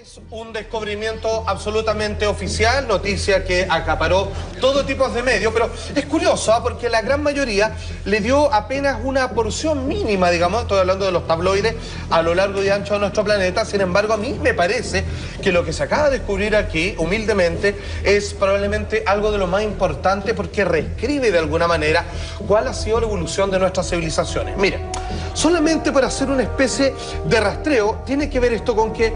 Es un descubrimiento absolutamente oficial, noticia que acaparó todo tipo de medios, pero es curioso, porque la gran mayoría le dio apenas una porción mínima, digamos, estoy hablando de los tabloides, a lo largo y ancho de nuestro planeta. Sin embargo, a mí me parece que lo que se acaba de descubrir aquí, humildemente, es probablemente algo de lo más importante, porque reescribe de alguna manera cuál ha sido la evolución de nuestras civilizaciones. Miren, solamente para hacer una especie de rastreo, tiene que ver esto con que,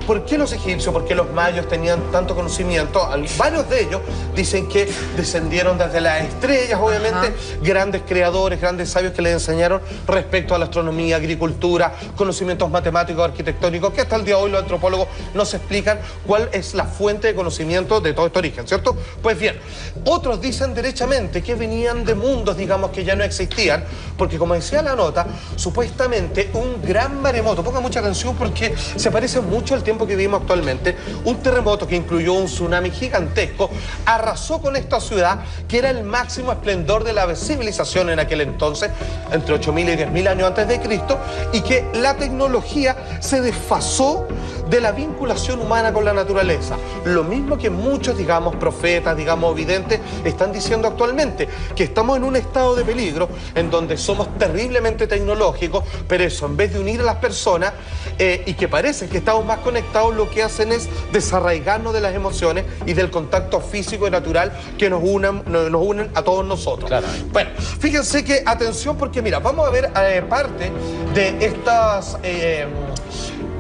¿por qué los egipcios, por qué los mayos tenían tanto conocimiento? Varios de ellos dicen que descendieron desde las estrellas, obviamente, grandes creadores, grandes sabios que les enseñaron respecto a la astronomía, agricultura, conocimientos matemáticos, arquitectónicos, que hasta el día de hoy los antropólogos no se explican cuál es la fuente de conocimiento de todo este origen, ¿cierto? Pues bien, otros dicen derechamente que venían de mundos, digamos, que ya no existían, porque como decía la nota, supuestamente un gran maremoto, ponga mucha atención porque se parece mucho al tiempo que vivimos actualmente, un terremoto que incluyó un tsunami gigantesco, arrasó con esta ciudad que era el máximo esplendor de la civilización en aquel entonces, entre 8.000 y 10.000 años antes de Cristo, y que la tecnología se desfasó de la vinculación humana con la naturaleza. Lo mismo que muchos, digamos, profetas, digamos, videntes, están diciendo actualmente, que estamos en un estado de peligro en donde somos terriblemente tecnológicos, pero eso, en vez de unir a las personas, y que parece que estamos más conectados, lo que hacen es desarraigarnos de las emociones y del contacto físico y natural que nos unen a todos nosotros. Claro. Bueno, fíjense que, atención, porque mira, vamos a ver parte de estas...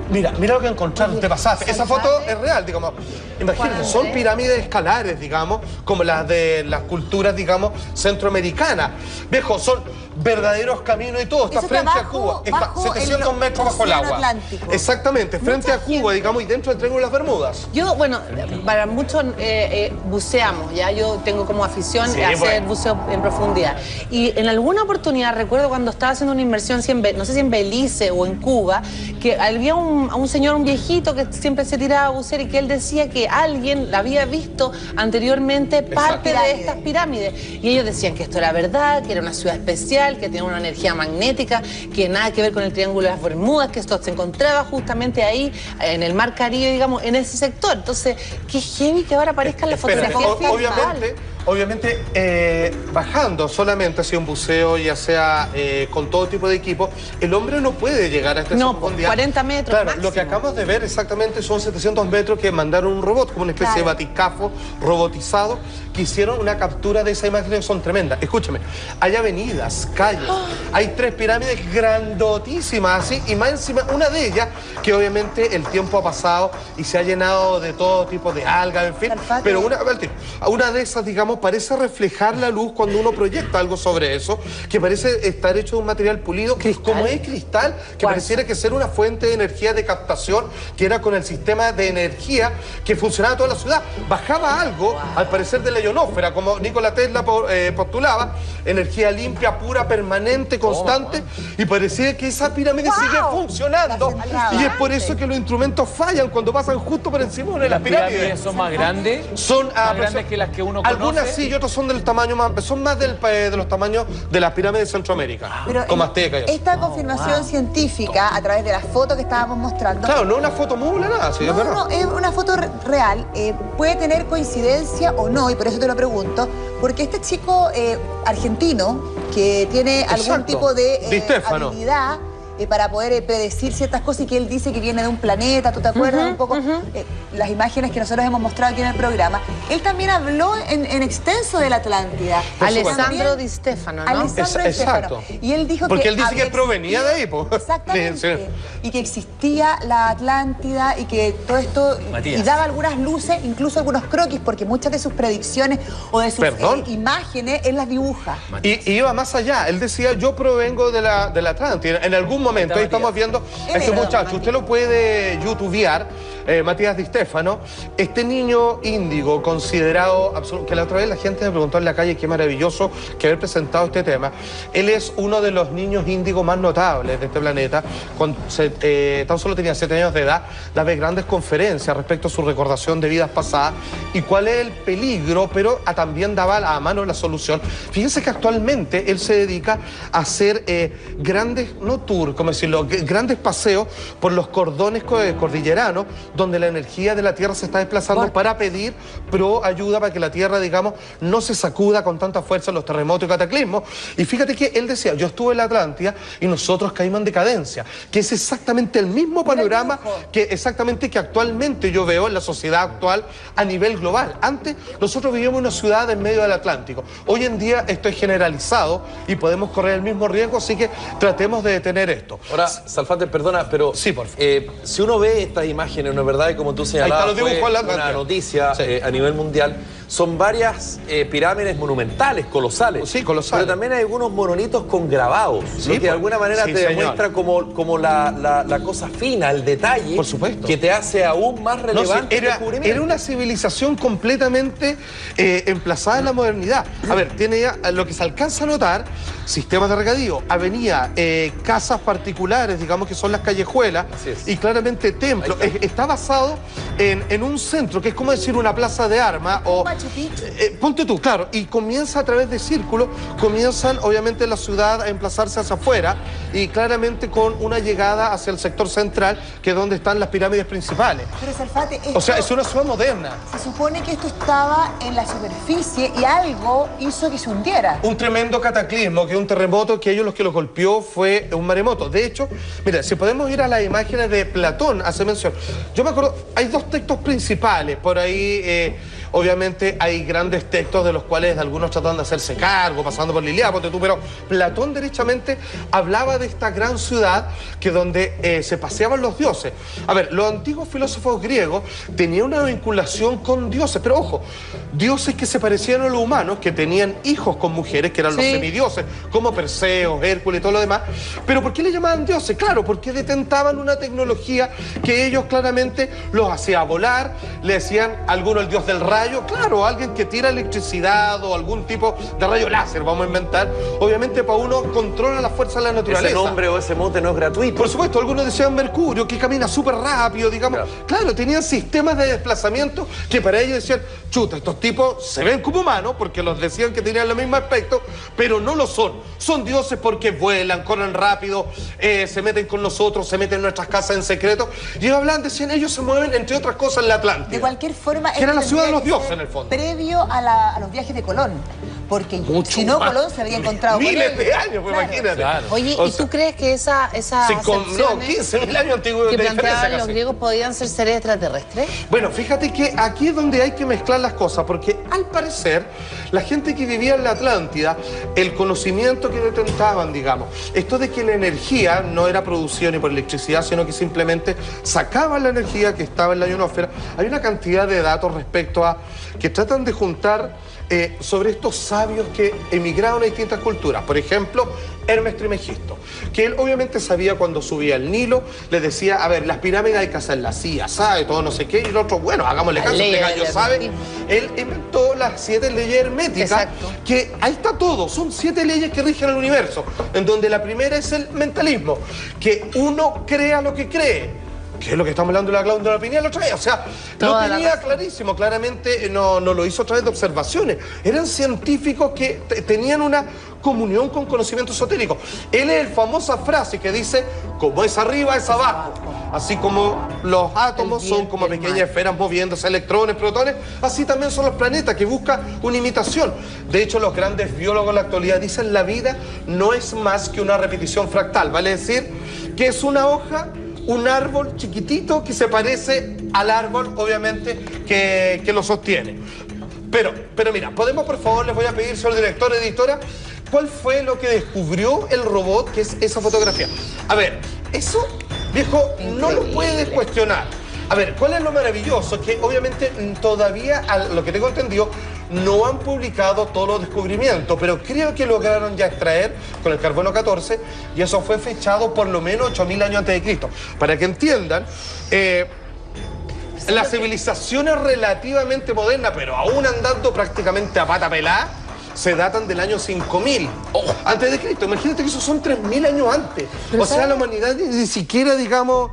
Mira lo que encontraron, te pasaste. Esa foto es real, digamos. Imagínate, son pirámides escalares, digamos, como las de las culturas, digamos, centroamericanas. Viejo, son verdaderos caminos y todo. Está frente a Cuba. Está 700 metros bajo el agua. Atlántico. Exactamente, frente a Cuba, digamos, y dentro del Triángulo de las Bermudas. Yo, bueno, para muchos buceamos, ya. Yo tengo como afición a hacer buceo en profundidad. Y en alguna oportunidad, recuerdo cuando estaba haciendo una inmersión, no sé si en Belice o en Cuba, que había un señor, un viejito que siempre se tiraba a bucear y que él decía que alguien había visto anteriormente parte de estas pirámides. Y ellos decían que esto era verdad, que era una ciudad especial, que tenía una energía magnética, que nada que ver con el Triángulo de las Bermudas, que esto se encontraba justamente ahí, en el Mar Caribe, digamos, en ese sector. Entonces, qué heavy que ahora aparezcan las fotografías. Obviamente, bajando solamente hacia un buceo, ya sea con todo tipo de equipo, el hombre no puede llegar a esta profundidad. 40 metros Claro, máximo. lo que acabamos de ver exactamente son 700 metros que mandaron un robot, como una especie de batiscafo robotizado, que hicieron una captura de esa imagen que son tremendas. Escúchame, hay avenidas, calles, hay 3 pirámides grandotísimas, así, y más encima, una de ellas, que obviamente el tiempo ha pasado y se ha llenado de todo tipo de algas, en fin, pero una de esas, digamos, parece reflejar la luz cuando uno proyecta algo sobre eso, que parece estar hecho de un material pulido, como es cristal, que pareciera que ser una fuente de energía de captación, que era con el sistema de energía que funcionaba toda la ciudad. Bajaba algo, al parecer de la ionósfera, como Nikola Tesla postulaba, energía limpia, pura, permanente, constante, y parecía que esa pirámide sigue funcionando. Y es por eso que los instrumentos fallan cuando pasan justo por encima de las pirámides. ¿Son más grandes? Son más grandes que las que uno conoce. Algunas sí y otras son del tamaño más, son más de los tamaños de las pirámides de Centroamérica, como Azteca. Esta confirmación científica, a través de las fotos que estábamos mostrando... Claro, no es una foto mula, nada, sí, no, es una foto real. Puede tener coincidencia o no, y por eso te lo pregunto, porque este chico argentino, que tiene algún tipo de habilidad para poder predecir ciertas cosas, y que él dice que viene de un planeta, ¿tú te acuerdas un poco? Las imágenes que nosotros hemos mostrado aquí en el programa. Él también habló en extenso de la Atlántida. Alessandro Di Stefano, ¿no? Alessandro Di Stefano. Y él dijo porque él dice que provenía de ahí, pues. Exactamente. Y que existía la Atlántida y que todo esto... Y daba algunas luces, incluso algunos croquis, porque muchas de sus predicciones o de sus imágenes, él las dibuja. Y iba más allá. Él decía, yo provengo de la Atlántida. En algún momento, ahí estamos viendo a este muchacho, usted lo puede youtubear, Matías Di Stefano, este niño índigo considerado, que la otra vez la gente me preguntó en la calle, qué maravilloso que haber presentado este tema. Él es uno de los niños índigos más notables de este planeta. Tan solo tenía 7 años de edad, daba grandes conferencias respecto a su recordación de vidas pasadas y cuál es el peligro, pero también daba a mano la solución. Fíjense que actualmente él se dedica a hacer grandes, no tours, como decirlo, grandes paseos por los cordones cordilleranos, donde la energía de la Tierra se está desplazando para pedir ayuda para que la Tierra, digamos, no se sacuda con tanta fuerza los terremotos y cataclismos. Y fíjate que él decía, yo estuve en la Atlántida y nosotros caímos en decadencia, que es exactamente el mismo panorama que actualmente yo veo en la sociedad actual a nivel global. Antes nosotros vivíamos en una ciudad en medio del Atlántico. Hoy en día esto es generalizado y podemos correr el mismo riesgo, así que tratemos de detener esto. Ahora, Salfate, perdona, pero sí, por favor. Si uno ve estas imágenes, ¿no es verdad? Y como tú señalabas, fue una noticia a nivel mundial. Son varias pirámides monumentales, colosales. Sí, colosales. Pero también hay algunos monolitos con grabados, ¿no? Que de alguna manera te demuestra como la cosa fina, el detalle, por supuesto, que te hace aún más relevante el descubrimiento. Era una civilización completamente emplazada en la modernidad. A ver, tiene ya, lo que se alcanza a notar, sistemas de regadío, avenida, casas particulares, digamos que son las callejuelas, y claramente templos. Está basado en un centro, que es como decir una plaza de armas o... ponte tú, claro, y comienza a través de círculos, comienzan obviamente la ciudad a emplazarse hacia afuera y claramente con una llegada hacia el sector central, que es donde están las pirámides principales. Pero Salfate, o sea, es una ciudad moderna. Se supone que esto estaba en la superficie y algo hizo que se hundiera. Un tremendo cataclismo, que un terremoto, que ellos los que lo golpeó fue un maremoto. De hecho, mira, si podemos ir a las imágenes de Platón, hace mención. Yo me acuerdo, hay dos textos principales, por ahí... obviamente hay grandes textos de los cuales algunos tratan de hacerse cargo, pasando por Liliá, ponte tú, pero Platón derechamente hablaba de esta gran ciudad que donde se paseaban los dioses. A ver, los antiguos filósofos griegos tenían una vinculación con dioses, pero ojo, dioses que se parecían a los humanos, que tenían hijos con mujeres, que eran los semidioses, como Perseo, Hércules y todo lo demás. Pero ¿por qué le llamaban dioses? Claro, porque detentaban una tecnología que ellos claramente los hacía volar, le decían a alguno el dios del rayo, claro, alguien que tira electricidad o algún tipo de rayo láser, vamos a inventar. Obviamente para uno controla la fuerza de la naturaleza. Ese nombre o ese mote no es gratuito. Por supuesto, algunos decían Mercurio, que camina súper rápido, digamos. Claro, tenían sistemas de desplazamiento que para ellos decían, chuta, estos tipos se ven como humanos, porque los decían que tenían el mismo aspecto, pero no lo son. Son dioses porque vuelan, corren rápido, se meten con nosotros, se meten en nuestras casas en secreto. Y ellos hablan, decían, ellos se mueven, entre otras cosas, en la Atlántida. De cualquier forma... Que era la ciudad de los dioses, en el fondo. Previo a los viajes de Colón. Porque si no, Colón se había encontrado miles de años, pues, imagínate. Claro. Oye, ¿y tú crees que esas no, 15.000 años antiguos que planteaban los griegos podían ser seres extraterrestres? Bueno, fíjate que aquí es donde hay que mezclar las cosas, porque al parecer la gente que vivía en la Atlántida, el conocimiento que detentaban, digamos, esto de que la energía no era producida ni por electricidad, sino que simplemente sacaban la energía que estaba en la ionosfera, hay una cantidad de datos respecto a que tratan de juntar sobre estos sabios que emigraron a distintas culturas. Por ejemplo, Hermes Trismegisto, que él obviamente sabía cuando subía el Nilo, le decía, a ver, las pirámides hay que hacerlas así, sabe, todo no sé qué, y el otro, bueno, hagámosle caso, este gallo sabe. Él inventó las 7 leyes herméticas, que ahí está todo, son 7 leyes que rigen el universo, en donde la primera es el mentalismo, que uno crea lo que cree. ¿Qué es lo que estamos hablando de la glándula pineal otra vez? O sea, lo tenía clarísimo, claramente no lo hizo a través de observaciones. Eran científicos que tenían una comunión con conocimiento esotérico. Él es la famosa frase que dice, como es arriba, es abajo. Así como los átomos son como pequeñas esferas moviéndose, electrones, protones, así también son los planetas, que buscan una imitación. De hecho, los grandes biólogos en la actualidad dicen, la vida no es más que una repetición fractal. Vale decir que es una hoja, un árbol chiquitito que se parece al árbol, obviamente, que lo sostiene. Pero mira, podemos, por favor, les voy a pedir, señor director, editora, ¿cuál fue lo que descubrió el robot, que es esa fotografía? A ver, eso, viejo, no lo puedes cuestionar. A ver, ¿cuál es lo maravilloso? Que obviamente todavía, a lo que tengo entendido, no han publicado todos los descubrimientos, pero creo que lograron ya extraer con el carbono 14, y eso fue fechado por lo menos 8.000 años antes de Cristo. Para que entiendan, la civilización es relativamente moderna, pero aún andando prácticamente a pata pelada, se datan del año 5000 antes de Cristo. Imagínate que esos son 3000 años antes. O sea, la humanidad ni siquiera, digamos,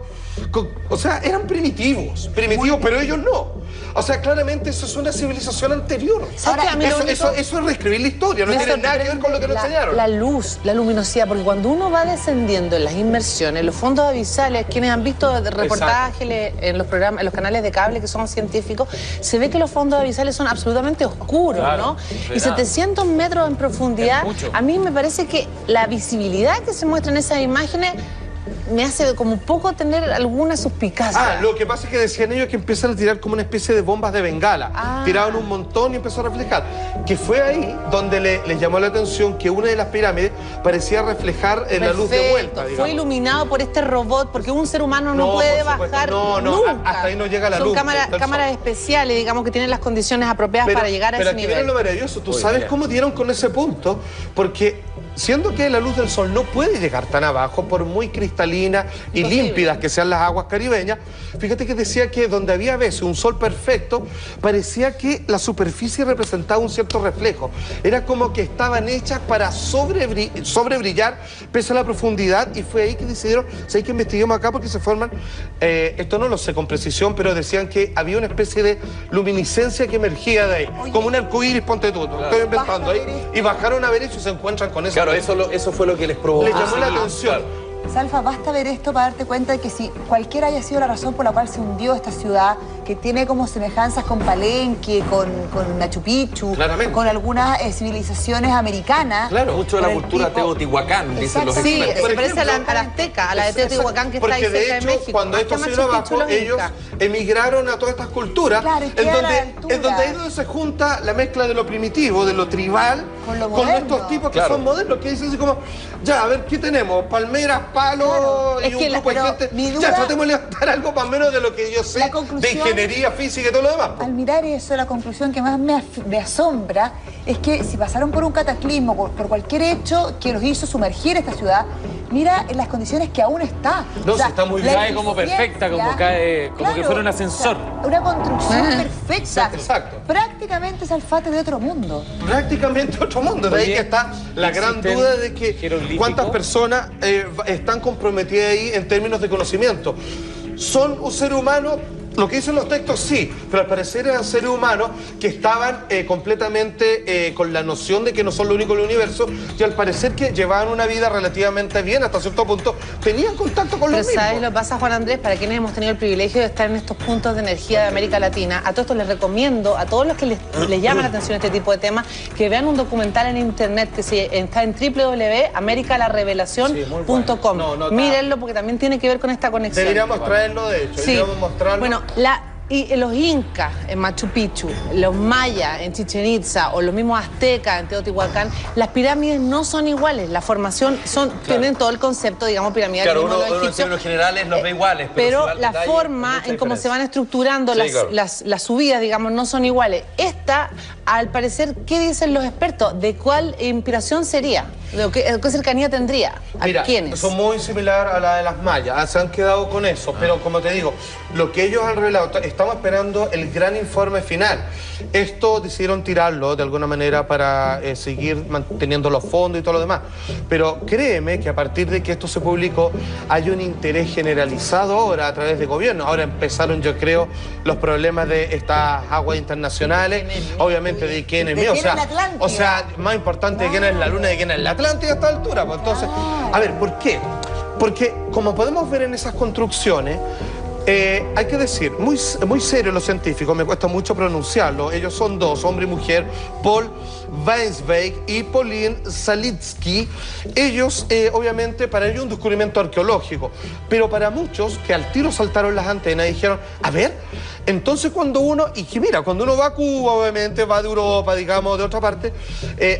o sea, eran primitivos, pero ellos no. O sea, claramente eso es una civilización anterior. Ahora, eso es reescribir la historia, no tiene nada que ver con lo que nos enseñaron. La luz, la luminosidad, porque cuando uno va descendiendo en las inmersiones, los fondos abisales, quienes han visto reportajes en los programas, en los canales de cable que son científicos, se ve que los fondos abisales son absolutamente oscuros, ¿no? Y 700 metros en profundidad, a mí me parece que la visibilidad que se muestra en esas imágenes me hace como un poco tener alguna suspicacia. Lo que pasa es que decían ellos que empiezan a tirar como una especie de bombas de bengala. Tiraban un montón y empezó a reflejar. Que fue ahí donde les llamó la atención que una de las pirámides parecía reflejar la luz de vuelta, digamos. Fue iluminado por este robot, porque un ser humano no puede bajar nunca. Hasta ahí no llega la luz. Son cámaras especiales, digamos, que tienen las condiciones apropiadas para llegar a ese nivel. Pero aquí viene lo maravilloso. ¿Tú sabes cómo dieron con ese punto? Porque siendo que la luz del sol no puede llegar tan abajo, por muy cristalinas y límpidas que sean las aguas caribeñas, fíjate que decía que donde había a veces un sol perfecto, parecía que la superficie representaba un cierto reflejo. Era como que estaban hechas para sobrebrillar pese a la profundidad, y fue ahí que decidieron, ¿sabes que investiguemos acá? Porque se forman, esto no lo sé con precisión, pero decían que había una especie de luminiscencia que emergía de ahí, como un arcoíris, ponte tú, estoy inventando ahí, y bajaron a ver eso y se encuentran con eso. Claro, eso fue lo que les provocó. Les llamó la atención. Salfa, basta ver esto para darte cuenta de que si cualquiera haya sido la razón por la cual se hundió esta ciudad, que tiene como semejanzas con Palenque, con Machu Picchu, con algunas civilizaciones americanas. Claro, mucho de la cultura teotihuacán, dicen los expertos. Sí, se parece a la azteca, a la de Teotihuacán que está ahí cerca de México. Cuando esto se vino abajo, ellos emigraron a todas estas culturas, en donde ahí donde se junta la mezcla de lo primitivo, de lo tribal, con estos tipos que son modernos, que dicen así como, ya, a ver, ¿qué tenemos? Palmeras, palos y un grupo de gente. Ya, tratemos de levantar algo más o menos de lo que yo sé de ingeniería física y todo lo demás. Al mirar eso, la conclusión que más me asombra es que si pasaron por un cataclismo, por cualquier hecho que los hizo sumergir esta ciudad, mira en las condiciones que aún está. No, si está muy bien. Cae como perfecta, como cae, como que fuera un ascensor. O sea, una construcción perfecta. Exacto. Prácticamente Salfate de otro mundo. Prácticamente otro mundo. De ahí que está la gran duda de que cuántas personas están comprometidas ahí en términos de conocimiento. ¿Son un ser humano? Lo que dicen los textos sí, pero al parecer eran seres humanos que estaban completamente con la noción de que no son lo único del universo, y al parecer que llevaban una vida relativamente bien hasta cierto punto, tenían contacto con los mismos. Pero ¿sabes lo que pasa, Juan Andrés? Para quienes hemos tenido el privilegio de estar en estos puntos de energía de América Latina, a todos estos les recomiendo, a todos los que les llama la atención este tipo de temas, que vean un documental en internet que está en www.americalarevelación.com. Mírenlo porque también tiene que ver con esta conexión. Deberíamos traerlo, de hecho, deberíamos mostrarlo. Bueno, y los incas en Machu Picchu, los mayas en Chichen Itza o los mismos aztecas en Teotihuacán, las pirámides no son iguales. La formación tienen todo el concepto, digamos, piramidal. Claro, uno en términos generales los ve iguales. Pero la forma en cómo se van estructurando las subidas, digamos, no son iguales. Esta, al parecer, ¿qué dicen los expertos? ¿De cuál inspiración sería? ¿Qué cercanía tendría? ¿A quiénes? Son muy similares a la de las mayas. Se han quedado con eso. Pero, como te digo, lo que ellos han revelado, estamos esperando el gran informe final. Esto decidieron tirarlo de alguna manera para seguir manteniendo los fondos y todo lo demás. Pero créeme que a partir de que esto se publicó, hay un interés generalizado ahora a través de gobierno. Ahora empezaron, yo creo, los problemas de estas aguas internacionales. Obviamente de quién es mío. O sea, más importante de quién es la luna, de quién es la Atlántida a esta altura. Pues entonces, a ver, ¿por qué? Porque como podemos ver en esas construcciones, hay que decir, muy serio los científicos, me cuesta mucho pronunciarlo. Ellos son dos, hombre y mujer, Paul Weinsbeck y Pauline Salitsky. Ellos, obviamente, para ellos un descubrimiento arqueológico, pero para muchos que al tiro saltaron las antenas y dijeron, a ver, entonces cuando uno va a Cuba, obviamente, va de Europa, digamos, de otra parte,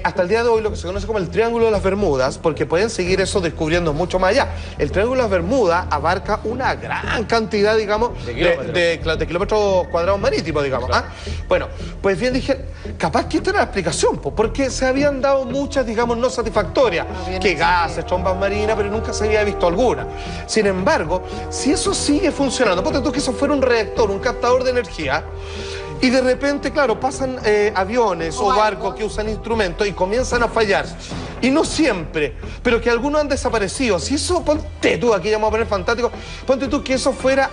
hasta el día de hoy lo que se conoce como el Triángulo de las Bermudas, porque pueden seguir eso descubriendo mucho más allá. El Triángulo de las Bermudas abarca una gran cantidad, digamos, de kilómetros cuadrados marítimos, digamos. Claro. Bueno, pues bien, dije, capaz que esta era la explicación, porque se habían dado muchas, digamos, no satisfactorias, que gases, trombas marinas, pero nunca se había visto alguna. Sin embargo, si eso sigue funcionando, ponte tú que eso fuera un reactor, un captador de energía, y de repente, claro, pasan aviones o barcos que usan instrumentos y comienzan a fallar. Y no siempre, pero que algunos han desaparecido. Si eso, ponte tú, aquí ya vamos a poner fantástico, ponte tú que eso fuera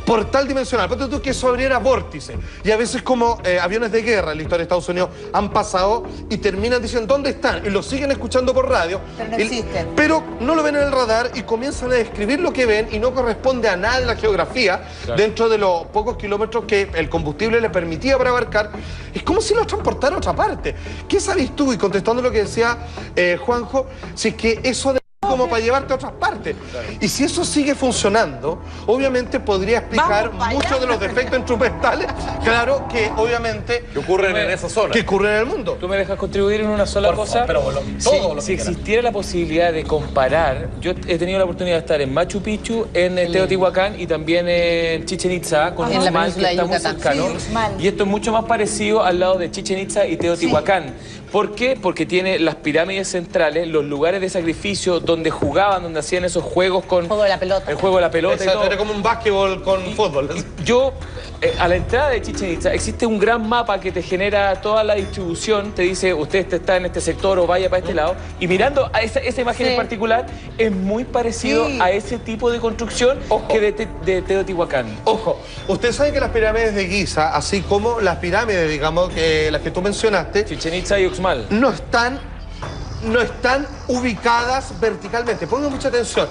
portal dimensional. Ponte tú que eso abriera vórtice. Y a veces como aviones de guerra en la historia de Estados Unidos han pasado y terminan diciendo ¿dónde están? Y lo siguen escuchando por radio. Pero no existen. Pero no lo ven en el radar y comienzan a describir lo que ven y no corresponde a nada en la geografía dentro de los pocos kilómetros que el combustible le permitía para abarcar. Es como si los transportara a otra parte. ¿Qué sabes tú? Y contestando lo que decía Juanjo, si es que eso de como para llevarte a otras partes. Y si eso sigue funcionando, obviamente podría explicar muchos de los defectos instrumentales, claro, que obviamente... Que ocurren en esa zona. Que ocurren en el mundo. ¿Tú me dejas contribuir en una sola cosa? Pero si existiera la posibilidad de comparar, yo he tenido la oportunidad de estar en Machu Picchu, en Teotihuacán y también en Chichen Itza, con Uxmal, que está muy cercano. Y esto es mucho más parecido al lado de Chichen Itza y Teotihuacán. ¿Por qué? Porque tiene las pirámides centrales, los lugares de sacrificio donde jugaban, donde hacían esos juegos con... El juego de la pelota. El juego de la pelota y todo. Era como un básquetbol con fútbol. Yo, a la entrada de Chichen Itza, existe un gran mapa que te genera toda la distribución, te dice, usted está en este sector o vaya para este lado, y mirando a esa imagen en particular, es muy parecido a ese tipo de construcción que de Teotihuacán. Ojo, usted sabe que las pirámides de Giza, así como las pirámides, digamos, las que tú mencionaste... Chichen Itza y Uxmal. No están ubicadas verticalmente. Pongan mucha atención.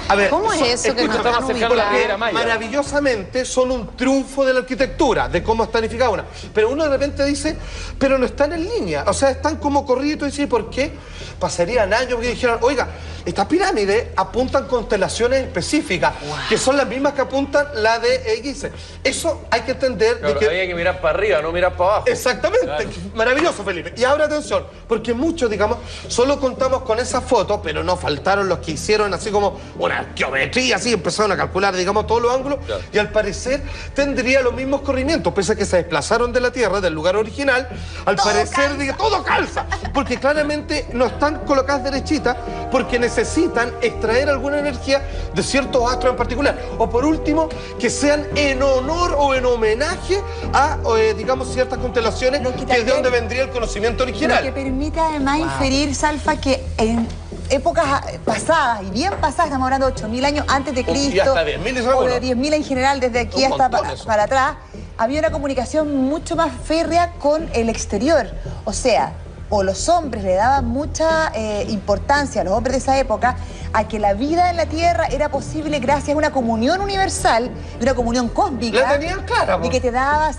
A ver, ¿cómo es eso que no están ubicadas? Maravillosamente son un triunfo de la arquitectura, de cómo está edificada una. Pero uno de repente dice, pero no están en línea. O sea, están como corridos y dice, ¿por qué? Pasarían años porque dijeron, oiga, estas pirámides apuntan constelaciones específicas, que son las mismas que apuntan la de Giza. Eso hay que entender. Claro, de que... había que mirar para arriba, no mirar para abajo. Exactamente. Claro. Maravilloso, Felipe. Y ahora atención, porque muchos, digamos, solo contamos con esa foto, pero no faltaron los que hicieron así como una geometría, así empezaron a calcular, digamos, todos los ángulos, y al parecer tendría los mismos corrimientos, pese a que se desplazaron de la Tierra, del lugar original, al parecer, todo calza, porque claramente no están colocadas derechitas, porque necesitan extraer alguna energía de ciertos astros en particular, o por último, que sean en honor o en homenaje a, digamos, ciertas constelaciones, que es de donde vendría el conocimiento original. Lo que permite además inferir, Salfa, que en épocas pasadas, y bien pasadas, estamos hablando de 8.000 años antes de Cristo, hasta 10.000 o de 10.000 en general, desde aquí hasta para atrás, había una comunicación mucho más férrea con el exterior. O sea, o los hombres le daban mucha importancia, a los hombres de esa época, a que la vida en la Tierra era posible gracias a una comunión universal, una comunión cósmica. La tenían clara, y que te daba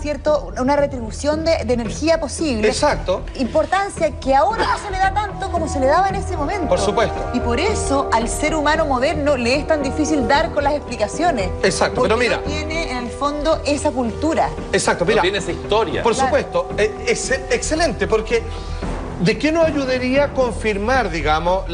una retribución de energía posible. Exacto. Importancia que ahora no se le da tanto como se le daba en ese momento. Por supuesto. Y por eso al ser humano moderno le es tan difícil dar con las explicaciones. Exacto, pero mira. No tiene en el fondo esa cultura. Exacto, mira. No tiene esa historia. Por supuesto. Es excelente, porque ¿de qué nos ayudaría a confirmar, digamos,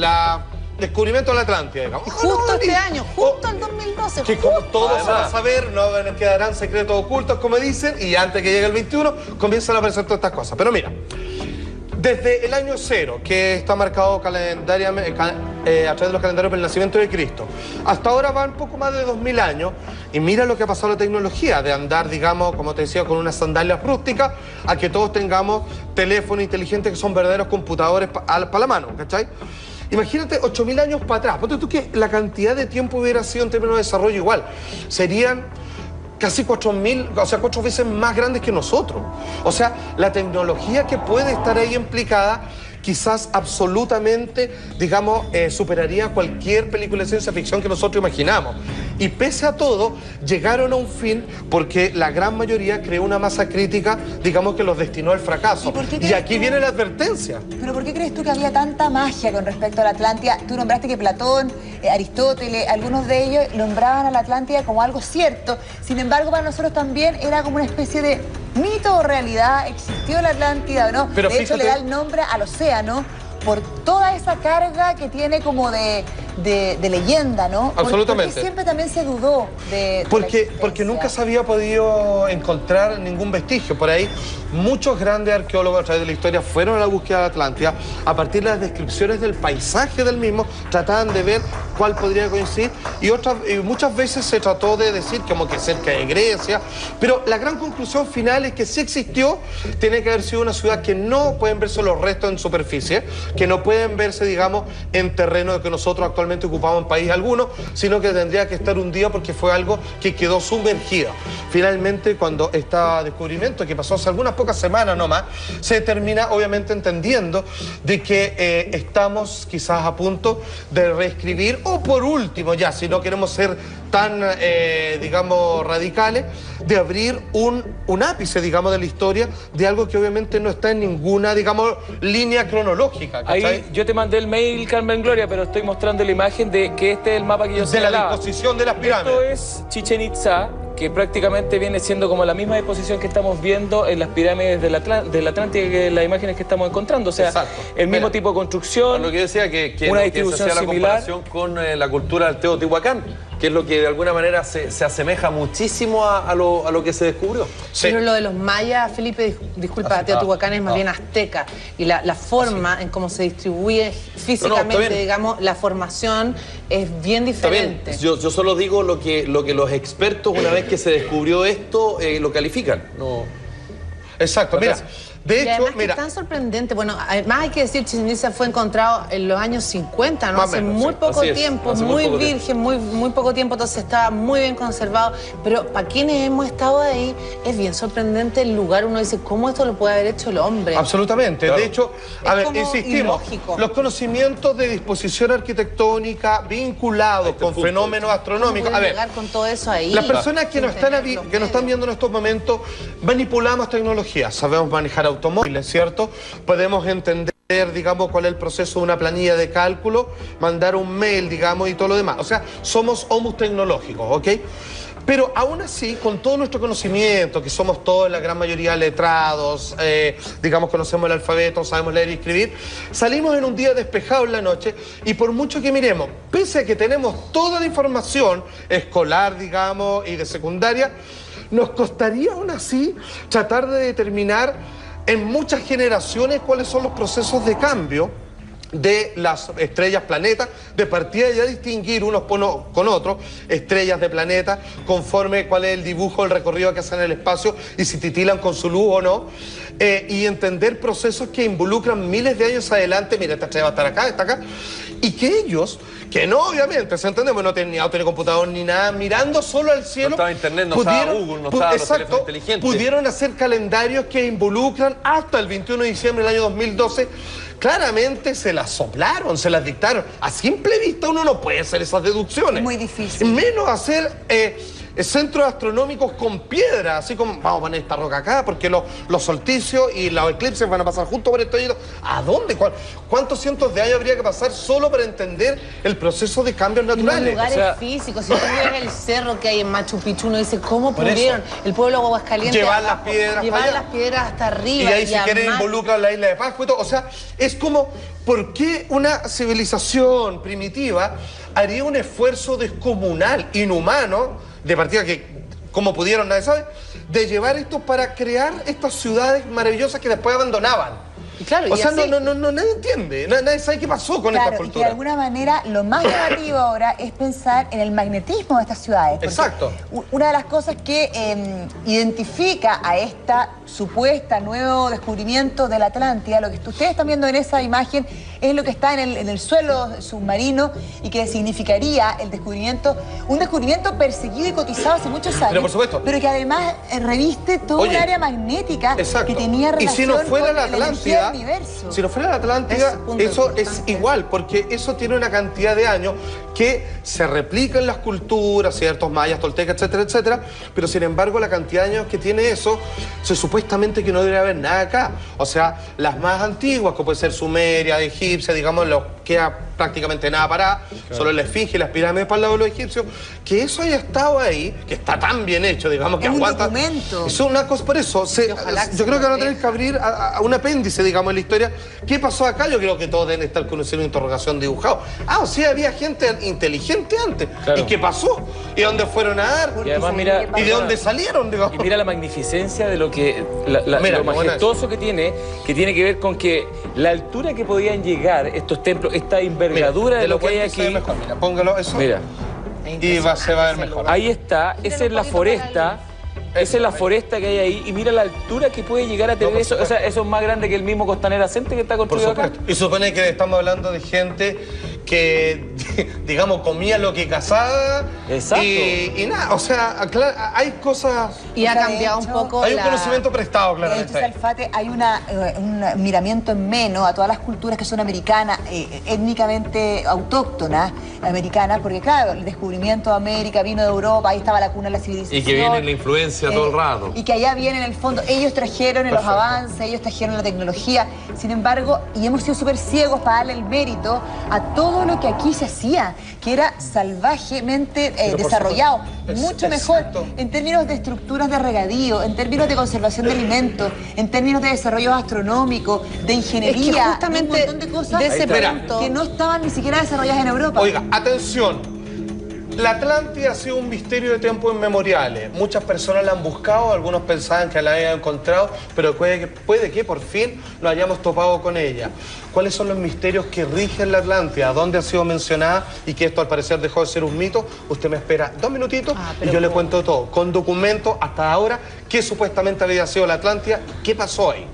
descubrimiento de la Atlántida, digamos? Justo este año, justo el 2012. Que como todos se va a saber, no nos quedarán secretos ocultos, como dicen, y antes que llegue el 21, comienzan a aparecer todas estas cosas. Pero mira, desde el año 0, que está marcado a través de los calendarios del nacimiento de Cristo, hasta ahora van poco más de 2000 años, y mira lo que ha pasado la tecnología, de andar, digamos, como te decía, con unas sandalias rústicas, a que todos tengamos teléfonos inteligentes que son verdaderos computadores para la mano, ¿cachai? Imagínate 8000 años para atrás. Ponte tú que la cantidad de tiempo hubiera sido en términos de desarrollo igual. Serían casi 4000, o sea, 4 veces más grandes que nosotros. O sea, la tecnología que puede estar ahí implicada quizás absolutamente, digamos, superaría cualquier película de ciencia ficción que nosotros imaginamos. Y pese a todo, llegaron a un fin porque la gran mayoría creó una masa crítica, digamos, que los destinó al fracaso. Y aquí viene la advertencia. ¿Pero por qué crees tú que había tanta magia con respecto a la Atlántida? Tú nombraste que Platón, Aristóteles, algunos de ellos nombraban a la Atlántida como algo cierto. Sin embargo, para nosotros también era como una especie de mito o realidad. ¿Existió la Atlántida o no? Pero de hecho, le da el nombre al océano por toda esa carga que tiene como de leyenda, ¿no? Absolutamente. Porque siempre también se dudó de porque nunca se había podido encontrar ningún vestigio. Por ahí, muchos grandes arqueólogos a través de la historia fueron a la búsqueda de Atlántida. A partir de las descripciones del paisaje del mismo, trataban de ver cuál podría coincidir. Y muchas veces se trató de decir como que cerca de Grecia. Pero la gran conclusión final es que sí existió, tiene que haber sido una ciudad que no pueden verse los restos en superficie, que no pueden verse, digamos, en terreno que nosotros actualmente actualmente ocupamos en país alguno, sino que tendría que estar hundida porque fue algo que quedó sumergido. Finalmente, cuando este descubrimiento, que pasó hace algunas pocas semanas nomás, se termina obviamente entendiendo de que estamos quizás a punto de reescribir, o por último ya, si no queremos ser tan, digamos, radicales, de abrir un ápice, digamos, de la historia de algo que obviamente no está en ninguna, digamos, línea cronológica. ¿Cachai? Ahí yo te mandé el mail, Carmen Gloria, pero estoy mostrando la imagen de que este es el mapa que yo señalaba. De la disposición de las pirámides. Esto es Chichén Itzá, que prácticamente viene siendo como la misma disposición que estamos viendo en las pirámides de la Atlántida, que las imágenes que estamos encontrando. O sea, exacto, el mismo tipo de construcción, lo que decía que una distribución se hacía similar. La comparación con la cultura del Teotihuacán, que es lo que de alguna manera se asemeja muchísimo a lo que se descubrió. Sí. Pero lo de los mayas, Felipe, disculpa, Teotihuacán es más bien azteca, y la forma en cómo se distribuye físicamente, digamos, la formación es bien diferente. Yo solo digo lo que los expertos, una vez que se descubrió esto, lo califican. No. Exacto, mira. De hecho, mira, es tan sorprendente. Bueno, además hay que decir, Chichén Itzá fue encontrado en los años 50, ¿no? Hace muy poco tiempo, muy virgen, muy poco tiempo, entonces estaba muy bien conservado. Pero para quienes hemos estado ahí, es bien sorprendente el lugar. Uno dice, ¿cómo esto lo puede haber hecho el hombre? Absolutamente. Claro. De hecho, a ver, insistimos, los conocimientos de disposición arquitectónica vinculados con fenómenos astronómicos. A ver, llegar con todo eso ahí. Las personas que nos están viendo en estos momentos, manipulamos tecnología, sabemos manejar automóviles, ¿cierto? Podemos entender, digamos, cuál es el proceso de una planilla de cálculo, mandar un mail, digamos, y todo lo demás. O sea, somos homus tecnológicos, ¿ok? Pero aún así, con todo nuestro conocimiento, que somos todos, la gran mayoría, letrados, digamos, conocemos el alfabeto, sabemos leer y escribir, salimos en un día despejado en la noche y por mucho que miremos, pese a que tenemos toda la información escolar, digamos, y de secundaria, nos costaría aún así tratar de determinar en muchas generaciones cuáles son los procesos de cambio de las estrellas, planetas, de partida ya distinguir unos con otros, estrellas de planetas, conforme cuál es el dibujo, el recorrido que hacen en el espacio y si titilan con su luz o no, y entender procesos que involucran miles de años adelante. Mira, esta estrella va a estar acá, está acá, y que ellos, que no, obviamente, se entendemos, no tenían ni auto ni computador ni nada, mirando solo al cielo. No estaba internet, no estaba Google, no estaba los teléfonos inteligentes. Pudieron hacer calendarios que involucran hasta el 21 de diciembre del año 2012. Claramente se las soplaron, se las dictaron. A simple vista uno no puede hacer esas deducciones. Es muy difícil. Menos hacer centros astronómicos con piedra, así como vamos a poner esta roca acá porque los solsticios y los eclipses van a pasar junto por esto. ¿A dónde? ¿Cuántos cientos de años habría que pasar solo para entender el proceso de cambios naturales? Los lugares físicos, si tú ves el cerro que hay en Machu Picchu, uno dice, ¿cómo pudieron el pueblo de Aguascalientes llevar las piedras hasta arriba? Y ahí si quieren involucran la isla de Pascua y todo. O sea, es como, ¿por qué una civilización primitiva haría un esfuerzo descomunal, inhumano, de partida que, como pudieron, nadie sabe, de llevar esto para crear estas ciudades maravillosas que después abandonaban? Claro, o sea, nadie entiende, nadie sabe qué pasó con esta cultura. Y de alguna manera lo más llamativo ahora es pensar en el magnetismo de estas ciudades. Exacto. Una de las cosas que identifica a esta supuesta nuevo descubrimiento de la Atlántida, lo que ustedes están viendo en esa imagen, es lo que está en el suelo submarino y que significaría el descubrimiento, un descubrimiento perseguido y cotizado hace muchos años. Pero por supuesto. Pero que además reviste toda un área magnética que tenía relación y si no fuera con la Atlántida, universo. Si no fuera la Atlántida, eso es igual, porque eso tiene una cantidad de años que se replica en las culturas, ciertos mayas, toltecas, etcétera, etcétera, pero sin embargo la cantidad de años que tiene eso, supuestamente que no debería haber nada acá. O sea, las más antiguas, que puede ser Sumeria, egipcia, digamos, lo queda prácticamente nada parada, solo la esfinge y las pirámides para el lado de los egipcios, que eso haya estado ahí, que está tan bien hecho, digamos, que aguanta. Es un documento. Es una cosa, por eso, yo creo que van a tener que abrir a un apéndice, digamos, en la historia. ¿Qué pasó acá? Yo creo que todos deben estar con un signo de interrogación dibujado. O sea, había gente inteligente antes. Claro. ¿Y qué pasó? ¿Y dónde fueron a dar? Y además, mira, ¿y de dónde salieron? Digamos? Y mira la magnificencia de lo que, lo majestuoso que tiene que ver con que la altura que podían llegar estos templos, esta envergadura de lo que hay aquí. Mejor. Mira, póngalo eso. Mira. Y se va a ver mejor. Ahí está, esa es la foresta. Esa es la foresta que hay ahí y mira la altura que puede llegar a tener eso. O sea, eso es más grande que el mismo Costanera Center que está construido acá. Y supone que estamos hablando de gente que digamos, comía lo que cazaba. Exacto. Y nada, o sea, hay cosas... Y ha cambiado un poco. Hay un conocimiento prestado, claramente. De hecho, Salfate, hay un miramiento en menos a todas las culturas que son americanas, étnicamente autóctonas, americanas, porque claro, el descubrimiento de América vino de Europa, ahí estaba la cuna de la civilización. Y que viene la influencia todo el rato. Y que allá viene en el fondo, ellos trajeron los avances, ellos trajeron la tecnología, sin embargo, y hemos sido súper ciegos para darle el mérito a todo lo que aquí se hacía, que era salvajemente desarrollado, mucho mejor en términos de estructuras de regadío, en términos de conservación de alimentos, en términos de desarrollo astronómico, de ingeniería, es que justamente un montón de cosas de ese punto que no estaban ni siquiera desarrolladas en Europa. Oiga, atención. La Atlántida ha sido un misterio de tiempos inmemoriales. Muchas personas la han buscado, algunos pensaban que la habían encontrado, pero puede que por fin nos hayamos topado con ella. ¿Cuáles son los misterios que rigen la Atlántida? ¿Dónde ha sido mencionada? Y que esto al parecer dejó de ser un mito. Usted me espera 2 minutitos y yo le cuento todo, con documentos hasta ahora, qué supuestamente había sido la Atlántida, qué pasó ahí.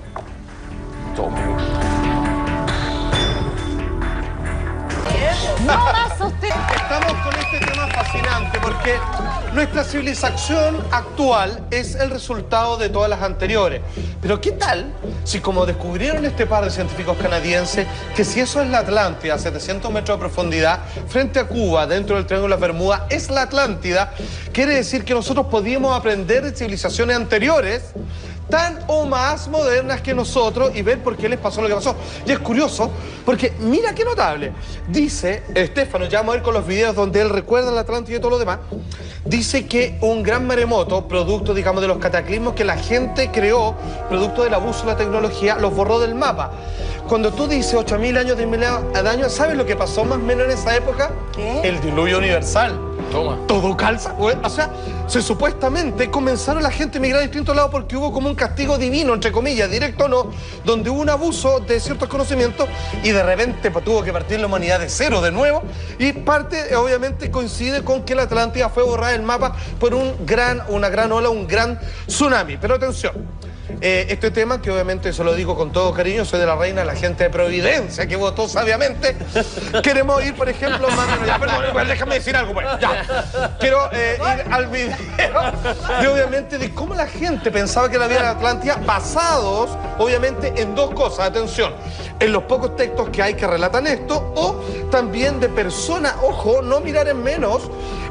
No más usted. Estamos con este tema fascinante porque nuestra civilización actual es el resultado de todas las anteriores. Pero ¿qué tal si, como descubrieron este par de científicos canadienses, que si eso es la Atlántida a 700 metros de profundidad, frente a Cuba, dentro del Triángulo de las Bermudas, es la Atlántida? Quiere decir que nosotros podíamos aprender de civilizaciones anteriores tan o más modernas que nosotros y ver por qué les pasó lo que pasó. Y es curioso, porque mira qué notable. Dice, Estefano, ya vamos a ir con los videos donde él recuerda la Atlántida y todo lo demás, dice que un gran maremoto, producto, digamos, de los cataclismos que la gente creó, producto del abuso de la tecnología, los borró del mapa. Cuando tú dices 8.000 años de años, ¿sabes lo que pasó más o menos en esa época? ¿Qué? El diluvio universal. Toma. Todo calza. O sea, supuestamente comenzaron la gente a migrar a distintos lados porque hubo como un castigo divino, entre comillas, directo o no, donde hubo un abuso de ciertos conocimientos y de repente tuvo que partir la humanidad de cero de nuevo. Y parte, obviamente, coincide con que la Atlántida fue borrada del mapa por una gran ola, un gran tsunami. Pero atención. Este tema, que obviamente se lo digo con todo cariño, soy de la reina, la gente de Providencia, que votó sabiamente. Queremos ir, por ejemplo, perdón, déjame decir algo, pues, ya. Quiero ir al video de, obviamente, de cómo la gente pensaba que la vida de la Atlántida, basados, obviamente, en dos cosas, atención, en los pocos textos que hay que relatan esto, o también de personas, ojo, no mirar en menos,